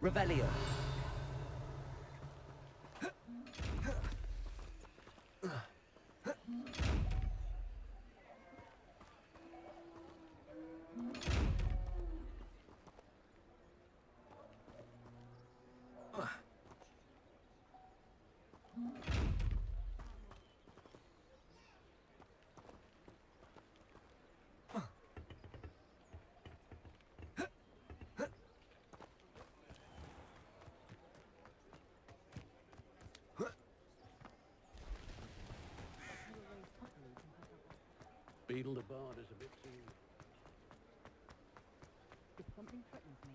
Revelio. Beetle the Bard is a bit too... If something threatens me,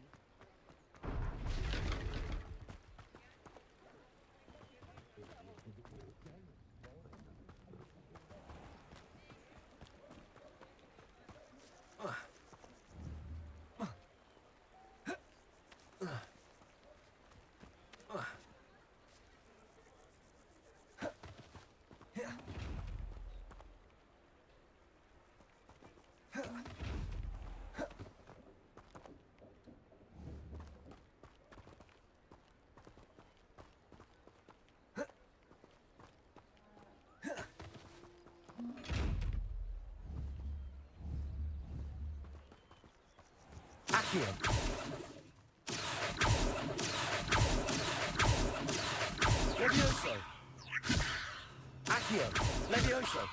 Accio. Levioso. Accio. Levioso.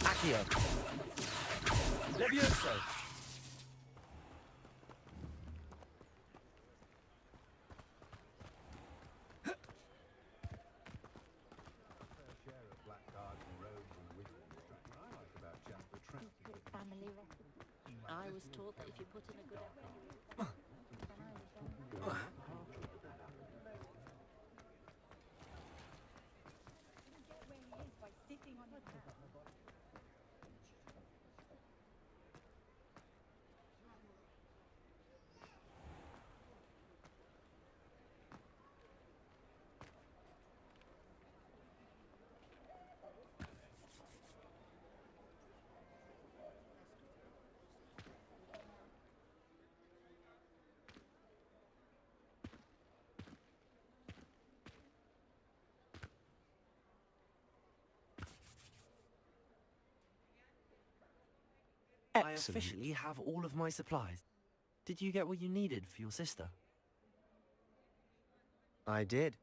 Accio. Levioso. Secret family recipe. I was taught that if you put in a good effort, when I was young. Where he is by sitting on his hand. I officially have all of my supplies. Did you get what you needed for your sister? I did.